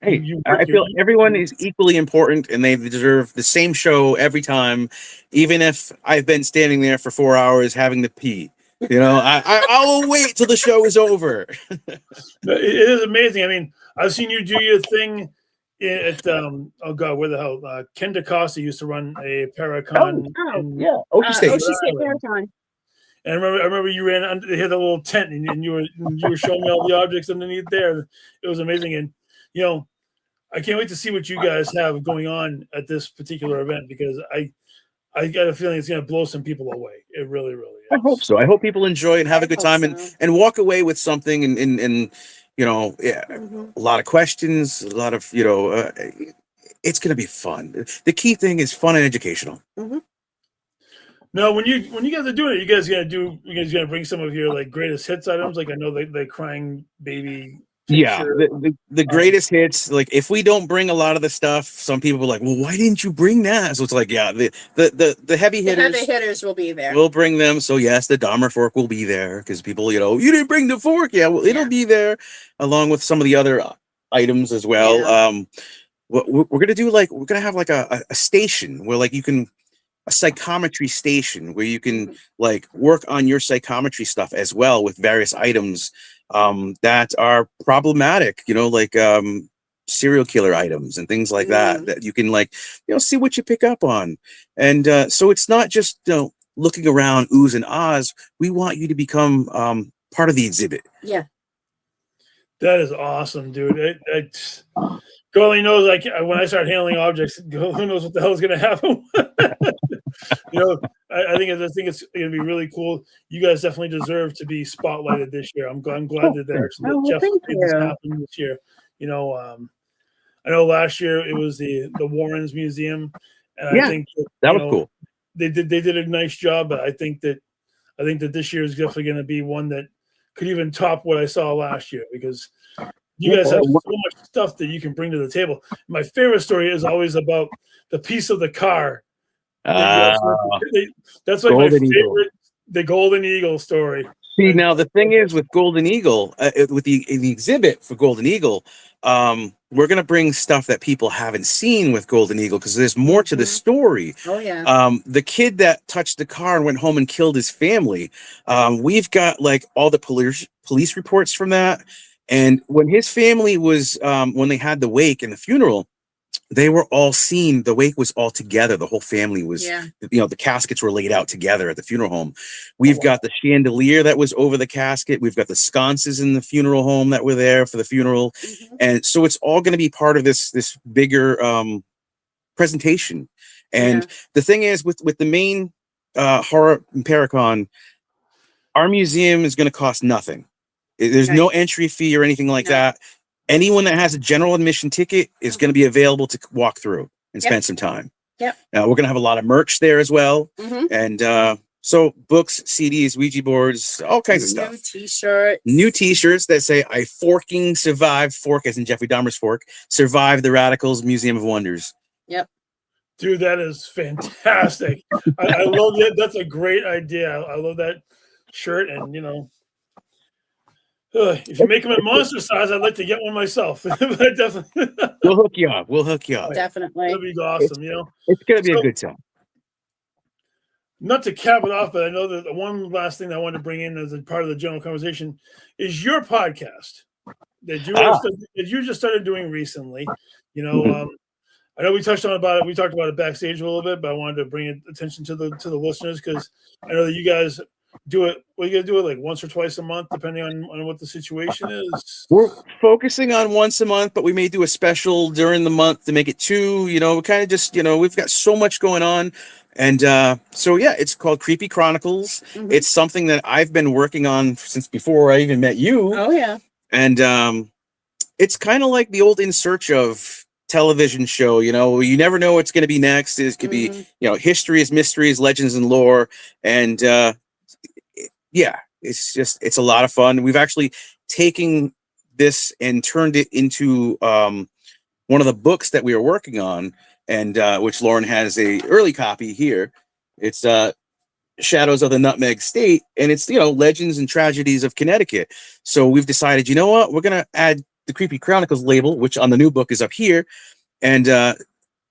Hey, I feel everyone is equally important, and they deserve the same show every time, even if I've been standing there for 4 hours having to pee. You know, I will wait till the show is over. It is amazing. I mean, I've seen you do your thing at oh god, where the hell? Ken DeCosta used to run a Paracon. Ocean State. Ocean State Paracon. And I remember you ran under. They had a little tent, and you were showing me all the objects underneath there. It was amazing, and you know, I can't wait to see what you guys have going on at this particular event because I got a feeling it's going to blow some people away. It really, really is. I hope so. I hope people enjoy it and have a good time and walk away with something and you know, a lot of questions, a lot of, you know, it's going to be fun. The key thing is fun and educational. No, when you guys are doing it, you guys gonna bring some of your like greatest hits items. Like I know the crying baby. Yeah, the greatest hits. Like if we don't bring a lot of the stuff, some people are like, "Well, why didn't you bring that?" So it's like, yeah, the heavy hitters. The heavy hitters will be there. We'll bring them. So yes, the Dahmer fork will be there because people, you know, you didn't bring the fork. Yeah, well, it'll be there along with some of the other items as well. Yeah. What we're gonna do, like we're gonna have like a station where like you can. A psychometry station where you can like work on your psychometry stuff as well with various items that are problematic, you know, like serial killer items and things like that you can like, you know, see what you pick up on. And so it's not just, you know, looking around oohs and ahs. We want you to become part of the exhibit. Yeah. That is awesome, dude. God only knows, like when I start handling objects, who knows what the hell is going to happen. You know, I think it's going to be really cool. You guys definitely deserve to be spotlighted this year. I'm glad that Jeff made this happen this year. You know, I know last year it was the Warrens Museum, and I think that was cool. They did a nice job, but I think that this year is definitely going to be one that could even top what I saw last year because you guys have so much stuff that you can bring to the table. My favorite story is always about the piece of the car. That's like my favorite, the Golden Eagle story. See, now the thing is with Golden Eagle, with the exhibit for Golden Eagle, we're going to bring stuff that people haven't seen with Golden Eagle because there's more to the story. Oh, yeah. The kid that touched the car and went home and killed his family, we've got like all the police reports from that. And when his family was, when they had the wake and the funeral, they were all seen. The wake was all together. The whole family was, you know, the caskets were laid out together at the funeral home. We've got the chandelier that was over the casket. We've got the sconces in the funeral home that were there for the funeral. And so it's all going to be part of this bigger presentation. And the thing is with the main horror Paracon, our museum is going to cost nothing. There's no entry fee or anything like that. Anyone that has a general admission ticket is going to be available to walk through and spend some time. We're going to have a lot of merch there as well. And so books, CDs, Ouija boards, all kinds of stuff. New t-shirts that say, I forking survived, fork as in Jeffrey Dahmer's fork, survived the RadiKals Museum of Wonders. Dude, that is fantastic. I love that. That's a great idea. I love that shirt. And, you know, if you make them in monster size, I'd like to get one myself. Definitely. We'll hook you up. Definitely. That'd be awesome, you know? It's going to be a good time. Not to cap it off, but I know that the one last thing I wanted to bring in as a part of the general conversation is your podcast that you just started doing recently. You know, I know we touched on about it. We talked about it backstage a little bit, but I wanted to bring attention to the listeners because I know that you guys do it. Well, you guys do it like once or twice a month, depending on what the situation is. We're focusing on once a month, but we may do a special during the month to make it two. You know, we kind of just, you know, we've got so much going on. And so, yeah, it's called Creepy Chronicles. Mhm. It's something that I've been working on since before I even met you. Oh, yeah. And it's kind of like the old In Search Of television show. You know, you never know what's going to be next. It could be, you know, histories, mysteries, legends, and lore. And yeah, it's a lot of fun. We've actually taken this and turned it into one of the books that we are working on, and which Lauren has a early copy here. It's Shadows of the Nutmeg State, and it's, you know, legends and tragedies of Connecticut. So we've decided, you know what, we're gonna add the Creepy Chronicles label, which on the new book is up here, and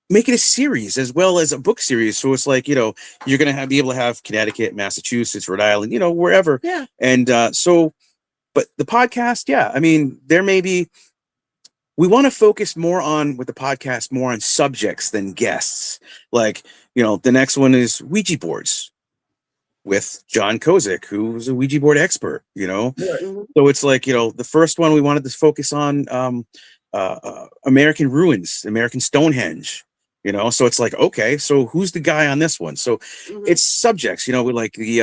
make it a series as well as a book series. So it's like, you know, you're gonna be able to have Connecticut, Massachusetts, Rhode Island, you know, wherever. Yeah. And so, but the podcast, yeah, I mean, there may be. We want to focus more on with the podcast, more on subjects than guests. Like, you know, the next one is Ouija boards with John Kozik, who's a Ouija board expert, you know? So it's like, you know, the first one we wanted to focus on American ruins, American Stonehenge, you know? So it's like, okay, so who's the guy on this one? So it's subjects, you know, we like the,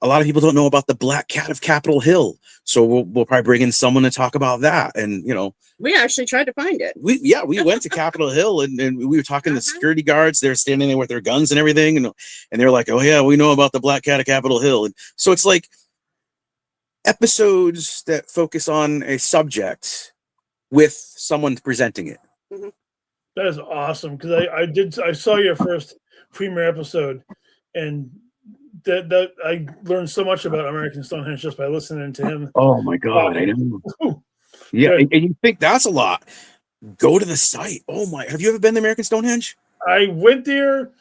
a lot of people don't know about the Black Cat of Capitol Hill. So we'll probably bring in someone to talk about that. And, you know, We actually tried to find it. we went to Capitol Hill and we were talking to security guards. They're standing there with their guns and everything. And they're like, oh yeah, we know about the Black Cat of Capitol Hill. And so it's like episodes that focus on a subject with someone presenting it. That is awesome because I saw your first premiere episode, and that I learned so much about American Stonehenge just by listening to him. Oh my God, I know. Yeah, and you think that's a lot. Go to the site. Oh my, have you ever been to American Stonehenge? I went there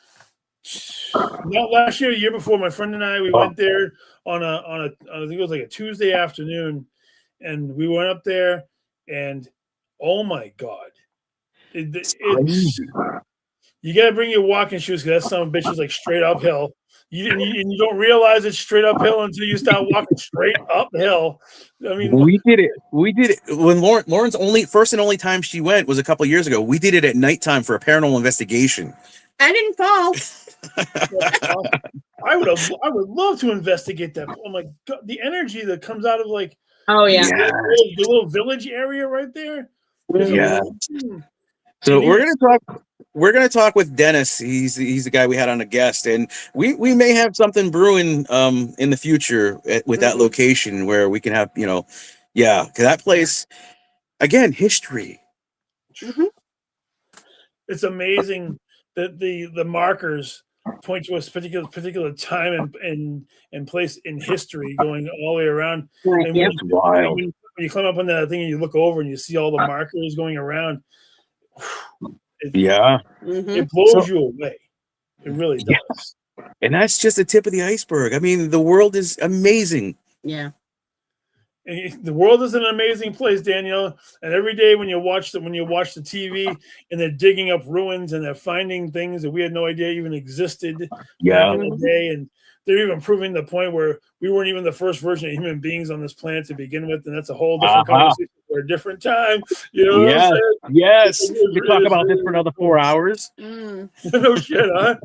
not last year, the year before. My friend and I, we went there on a I think it was like a Tuesday afternoon, and we went up there, and oh my God, it's you got to bring your walking shoes because that son of a bitch is like straight uphill. And you don't realize it's straight uphill until you start walking straight uphill. I mean, we did it when Lauren's first and only time she went was a couple years ago. We did it at nighttime for a paranormal investigation. I didn't fall. I would love to investigate that. Oh my God, the energy that comes out of like the little village area right there. Yeah. So we're gonna talk with Dennis. He's the guy we had on a guest, and we may have something brewing in the future with that location where we can have, you know, because that place again, history. It's amazing that the markers point to a particular time and place in history going all the way around. And That's wild. when you climb up on that thing and you look over and you see all the markers going around, it blows you away. It really does. And that's just the tip of the iceberg. I mean, the world is amazing. Yeah. And the world is an amazing place, Danielle. And every day when you watch the TV and they're digging up ruins and they're finding things that we had no idea even existed back in the day, and they're even proving the point where we weren't even the first version of human beings on this planet to begin with, and that's a whole different conversation for a different time. You know what I'm saying? Yes. We could talk about this for another 4 hours. No shit, huh?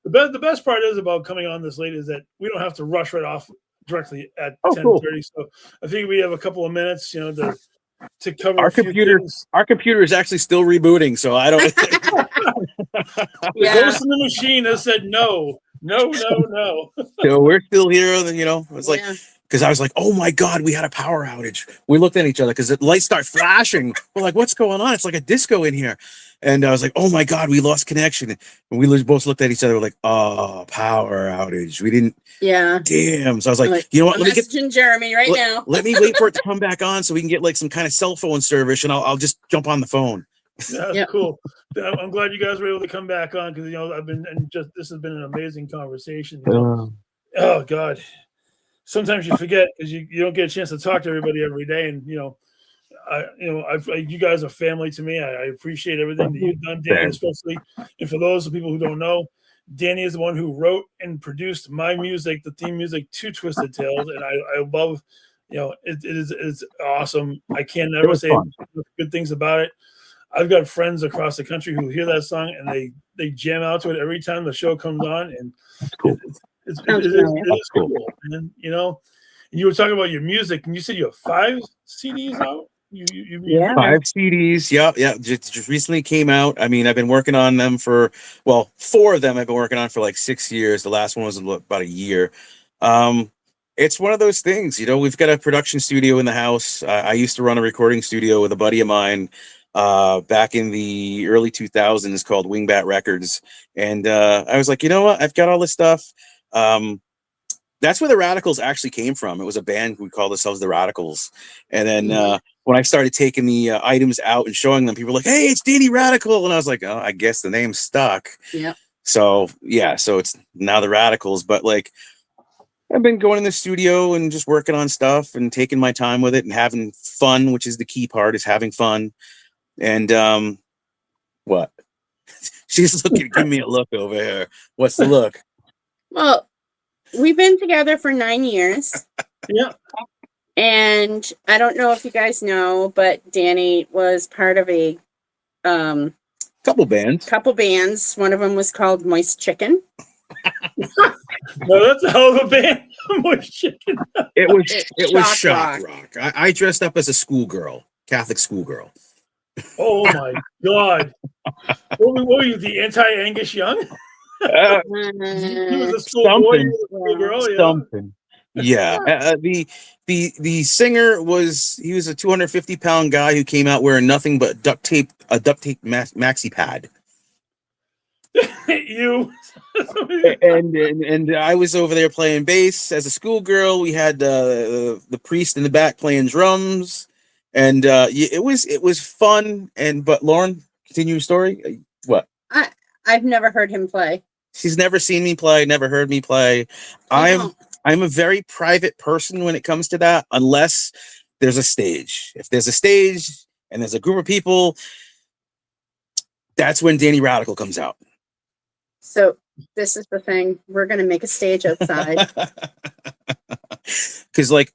The best part is about coming on this late is that we don't have to rush right off directly at 10:30. Cool. So I think we have a couple of minutes, you know, to cover our computer. Our computer is actually still rebooting, so I don't. The ghost in the machine has said no. So we're still here. You know, it's like because I was like, oh my God, we had a power outage. We looked at each other because the lights start flashing. We're like, what's going on? It's like a disco in here. And I was like, oh my God, we lost connection. And we both looked at each other. We're like, oh, power outage. We didn't. Yeah. Damn. So I was like, you know what? Let me get Jeremy right now. Let me wait for it to come back on so we can get like some kind of cell phone service, and I'll just jump on the phone. That's cool. I'm glad you guys were able to come back on because, you know, this has been an amazing conversation. You know? Oh God. Sometimes you forget because you don't get a chance to talk to everybody every day, and you know, you guys are family to me. I appreciate everything that you've done, Danny, especially. And for those people who don't know, Danny is the one who wrote and produced my music, the theme music to Twisted Tales, and I love, it's awesome. I can never say good things about it. I've got friends across the country who hear that song and they jam out to it every time the show comes on, and it is cool. And you were talking about your music, and you said you have 5 CDs out. Yeah, 5 CDs. Yeah. Just recently came out. I mean, I've been working on them for 4 of them I've been working on for like 6 years. The last one was about a year. It's one of those things, we've got a production studio in the house. I used to run a recording studio with a buddy of mine back in the early 2000s called Wingbat Records. And I was like, you know what? I've got all this stuff. That's where the RadiKals actually came from. It was a band, we called ourselves the RadiKals. And then when I started taking the items out and showing them, people were like, hey, it's Danny Radical. And I was like, oh, I guess the name stuck. Yeah. So it's now the RadiKals. But like, I've been going in the studio and just working on stuff and taking my time with it and having fun, which is the key part, is having fun. And what? She's giving me a look over here. What's the look? Well, we've been together for 9 years. Yeah. And I don't know if you guys know, but Danny was part of a couple bands. One of them was called Moist Chicken. No, that's a hell of a band. Moist Chicken. It was shock rock. I dressed up as a schoolgirl, Catholic schoolgirl. Oh my God! What were you, the anti-Angus Young? He was a school girl. Something. Yeah. The singer was a 250-pound guy who came out wearing nothing but a duct tape maxi pad. You. and I was over there playing bass as a schoolgirl. We had the priest in the back playing drums, and it was fun. But Lauren, continue your story. What? I've never heard him play. She's never seen me play, never heard me play. I'm a very private person when it comes to that, unless there's a stage. If there's a stage and there's a group of people, that's when Danny Radical comes out. So this is the thing. We're going to make a stage outside. Because like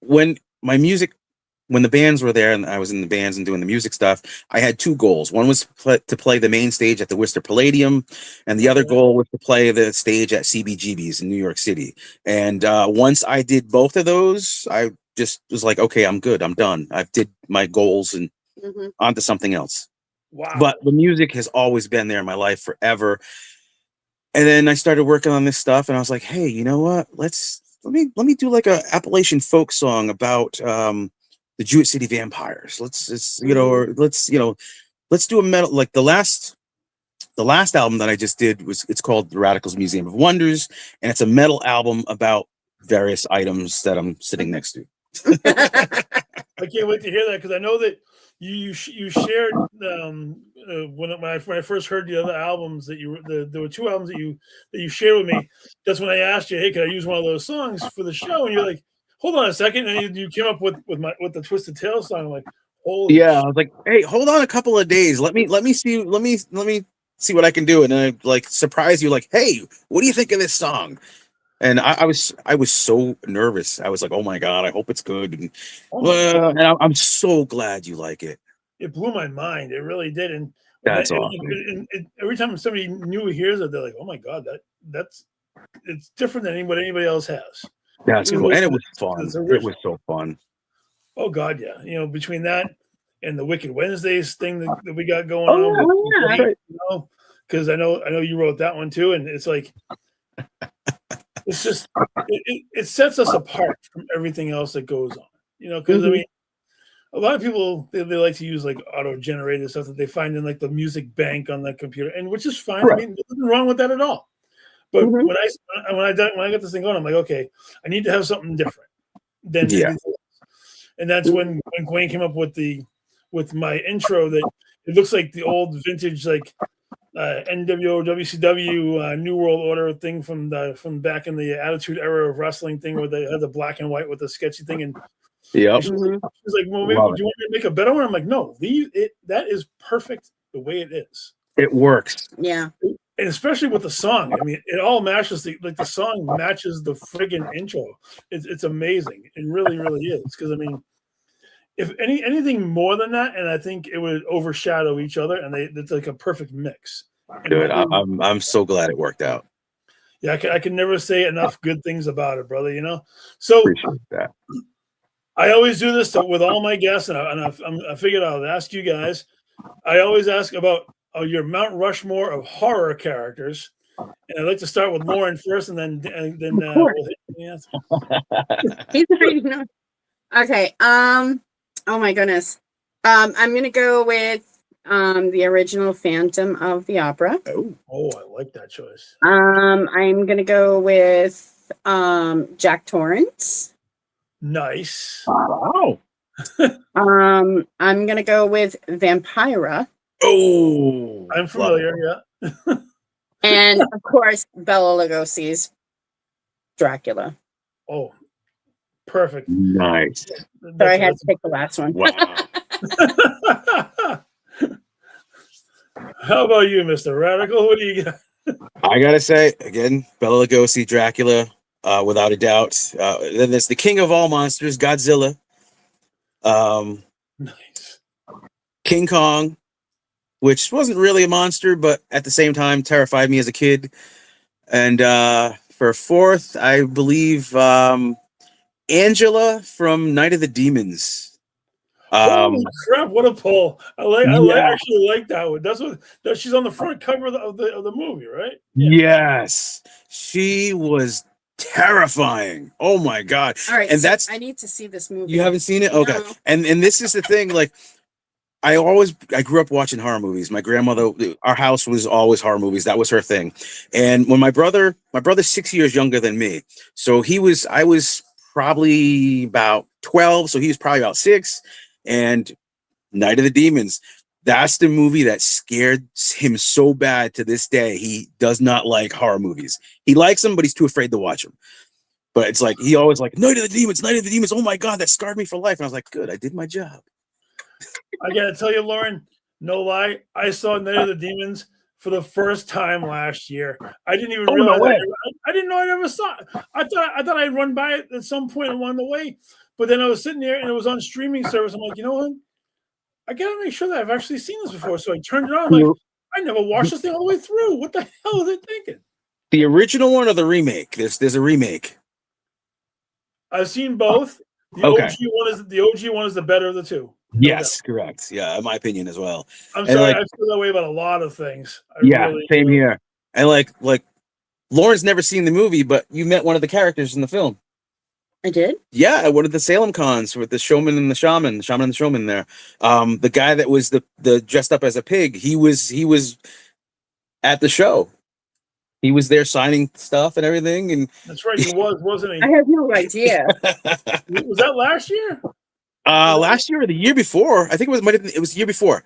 when the bands were there and I was in the bands and doing the music stuff, I had 2 goals. One was to play the main stage at the Worcester Palladium, and the other goal was to play the stage at CBGB's in New York City. And once I did both of those, I just was like, okay, I'm good. I'm done. I did my goals and on to something else. Wow. But the music has always been there in my life forever. And then I started working on this stuff, and I was like, hey, you know what? Let me do like a Appalachian folk song about the Jewett City Vampires. Let's do a metal, like the last album that I just did it's called The RadiKals Museum of Wonders, and it's a metal album about various items that I'm sitting next to. I can't wait to hear that, because I know that you shared when I first heard the other albums that there were 2 albums that you shared with me. That's when I asked you, hey, can I use one of those songs for the show? And you're like, hold on a second, and you came up with the Twisted Tales song. I'm like, holy shit. I was like, hey, hold on a couple of days. Let me see what I can do. And then I like surprise you, like, hey, what do you think of this song? And I was so nervous. I was like, oh my God, I hope it's good. And, and I'm so glad you like it. It blew my mind. It really did. And that's awesome. Every time somebody new hears it, they're like, oh my God, it's different than what anybody else has. That's cool. And it was fun. It was so fun. Oh God, yeah. Between that and the Wicked Wednesdays thing that we got going on. Yeah. Because I know you wrote that one too, and it's like it's just it sets us apart from everything else that goes on. Because I mean, a lot of people they like to use like auto-generated stuff that they find in like the music bank on the computer, and which is fine. Right. I mean, there's nothing wrong with that at all. But when I got this thing going, I'm like, okay, I need to have something different than and that's when Gwen came up with my intro that it looks like the old vintage like NWO WCW New World Order thing from back in the Attitude Era of wrestling thing where they had the black and white with the sketchy thing, and Yep. She's like, well, maybe, do you want me to make a better one? I'm like, no, leave it. That is perfect the way it is. It works. Yeah. And especially with the song. I mean, it all matches the song matches the friggin' intro. It's amazing. It really, really is. Because I mean, if anything more than that, and I think it would overshadow each other, and it's like a perfect mix. Good. I'm so glad it worked out. Yeah, I can never say enough good things about it, brother. You know, so Appreciate that. I always do this with all my guests, and I figured I'll ask you guys. I always ask about your Mount Rushmore of horror characters, and I'd like to start with Lauren first, and then we'll hit the answer. He's already know. Okay. Oh my goodness. I'm gonna go with the original Phantom of the Opera. Oh, I like that choice. I'm gonna go with Jack Torrance. Nice. Wow. I'm gonna go with Vampira. Oh, I'm familiar. Yeah. And of course, Bela Lugosi's Dracula. Oh, perfect. Nice. So I had to pick the last one. Wow. How about you, Mr. Radical? What do you got? I gotta say again, Bela Lugosi, Dracula, without a doubt. Then there's the king of all monsters, Godzilla. Nice. King Kong, which wasn't really a monster, but at the same time terrified me as a kid. And for fourth, I believe Angela from Night of the Demons. Holy crap! What a pull! I actually like that one. She's on the front cover of the movie, right? Yeah. Yes, she was terrifying. Oh my god! All right, and so that's I need to see this movie. you haven't seen it, okay? No. And this is the thing, like. I grew up watching horror movies. My grandmother, our house was always horror movies. That was her thing. And when my brother's 6 years younger than me. So I was probably about 12. So he was probably about 6. And Night of the Demons, that's the movie that scared him so bad to this day. He does not like horror movies. He likes them, but he's too afraid to watch them. But it's like, he always like, Night of the Demons, Night of the Demons. Oh my God, that scarred me for life. And I was like, good, I did my job. I gotta tell you, Lauren, no lie, I saw Night of the Demons for the first time last year. I didn't even realize. No way. I didn't know I ever saw it. I thought I'd run by it at some point along the way, but then I was sitting there and it was on streaming service. I'm like, you know what? I gotta make sure that I've actually seen this before. So I turned it on. I'm like, I never watched this thing all the way through. What the hell was I thinking? The original one or the remake? There's a remake. I've seen both. The Okay. OG one is the better of the two. Yes, correct. Yeah, in my opinion as well. I'm And sorry, like- I feel that way about a lot of things. Same here. And like Lauren's never seen the movie, but you met one of the characters in the film. I did. Yeah, at one of the Salem cons with the showman and the shaman, the shaman and the showman there. The guy that was the dressed up as a pig, he was at the show. He was there signing stuff and everything. And That's right, he wasn't he? I have no idea. Was that last year? last year or the year before, I think it was the year before.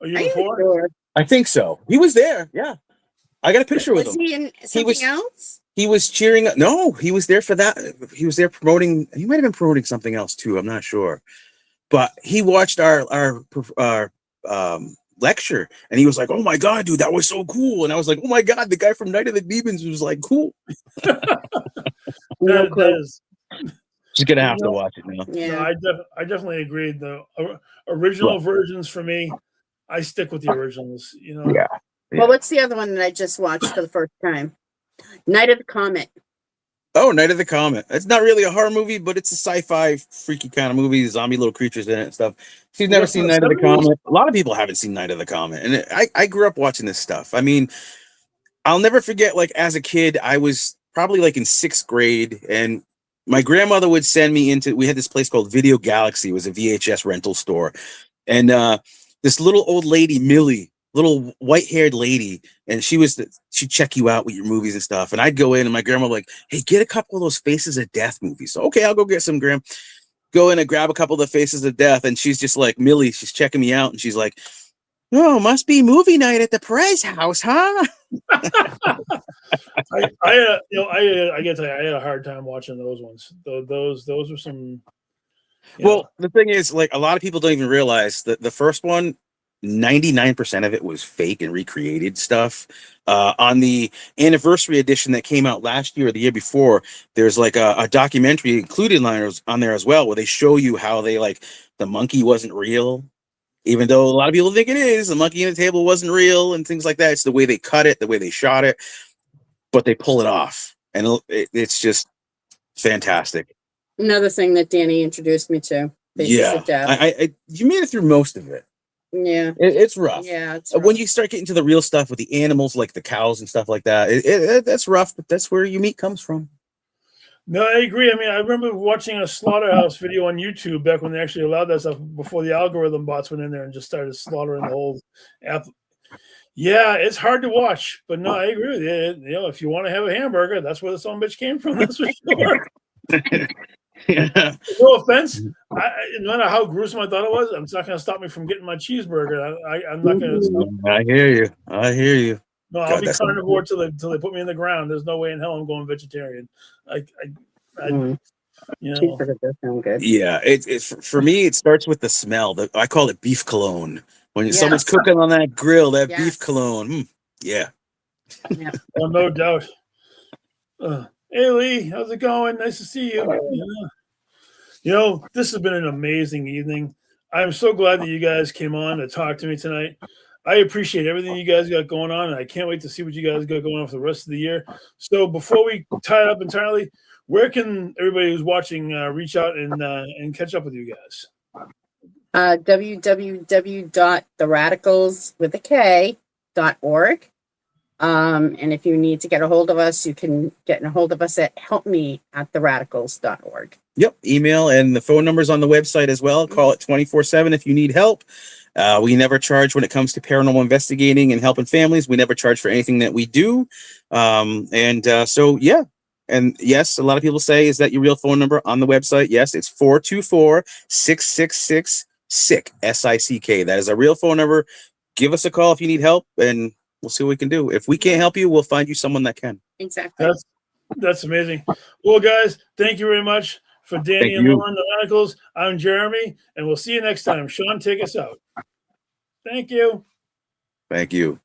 Or year Are you before? sure? I think so. He was there. Yeah, I got a picture with Was him. he in something else? He was cheering. No, he was there for that. He was there promoting. He might have been promoting something else too. I'm not sure. But he watched our lecture and he was like, "Oh my God, dude, that was so cool!" And I was like, "Oh my God, the guy from Night of the Demons was like cool." That is. Just gonna have to watch it now. Yeah. No, I definitely agreed. The original versions for me, I stick with the originals. You know. Yeah. Well, what's the other one that I just watched for the first time? Night of the Comet. Oh, Night of the Comet. It's not really a horror movie, but it's a sci-fi freaky kind of movie. Zombie little creatures in it and stuff. If you've never seen Night of the Comet, a lot of people haven't seen Night of the Comet. And I grew up watching this stuff. I mean, I'll never forget, like, as a kid, I was probably like in 6th grade, and my grandmother would send me into, we had this place called Video Galaxy. It was a VHS rental store. And this little old lady, Millie, little white-haired lady, and she'd check you out with your movies and stuff. And I'd go in, and my grandma would like, "Hey, get a couple of those Faces of Death movies." So, okay, I'll go get some, Graham. Go in and grab a couple of the Faces of Death, and she's just like, Millie, she's checking me out, and she's like, "Oh, must be movie night at the Perez house, huh?" I gotta tell you, I had a hard time watching those ones. Those were some. You Well, know? the thing is, like, a lot of people don't even realize that the first one, 99% of it was fake and recreated stuff. On the anniversary edition that came out last year or the year before, there's like a documentary included on there as well, where they show you how they like the monkey wasn't real, even though a lot of people think it is. The monkey on the table wasn't real and things like that. It's the way they cut it, the way they shot it, but they pull it off, and it's just fantastic. Another thing that Danny introduced me to. Faces Yeah, of Death. I you made it through most of it. Yeah. It's rough. Yeah. It's When rough. you start getting to the real stuff with the animals, like the cows and stuff like that, that's rough. But that's where your meat comes from. No, I agree. I mean, I remember watching a slaughterhouse video on YouTube back when they actually allowed that stuff before the algorithm bots went in there and just started slaughtering the whole app. Yeah, it's hard to watch, but no, I agree with you. You know, if you want to have a hamburger, that's where the son of a bitch came from. That's for sure. Yeah. No offense. No matter how gruesome I thought it was, it's not going to stop me from getting my cheeseburger. I'm not going to stop. I hear you. I hear you. No, I'll God, be that's carnivore till they put me in the ground. There's no way in hell I'm going vegetarian. You know, Cheeseburger does sound good. Yeah, it's for me. It starts with the smell. I call it beef cologne. When Yes. someone's cooking on that grill, that Yes. beef cologne. Yeah. Yeah. oh, no doubt. Hey Lee, how's it going? Nice to see you. Yeah. You know, this has been an amazing evening. I'm so glad that you guys came on to talk to me tonight. I appreciate everything you guys got going on, and I can't wait to see what you guys got going on for the rest of the year. So before we tie it up entirely, where can everybody who's watching reach out and catch up with you guys? www.theradicals.org. And if you need to get a hold of us, you can get a hold of us at helpme@theradicals.org. Yep. Email and the phone number's on the website as well. Call it 24/7 if you need help. We never charge when it comes to paranormal investigating and helping families. We never charge for anything that we do. So, yeah. And yes, a lot of people say, is that your real phone number on the website? Yes, it's 424-666-SICK, S-I-C-K. That is a real phone number. Give us a call if you need help, and we'll see what we can do. If we can't help you, we'll find you someone that can. Exactly. That's amazing. Well, guys, thank you very much for Danny Thank and you. Lauren, the Radicals. I'm Jeremy, and we'll see you next time. Sean, take us out. Thank you. Thank you.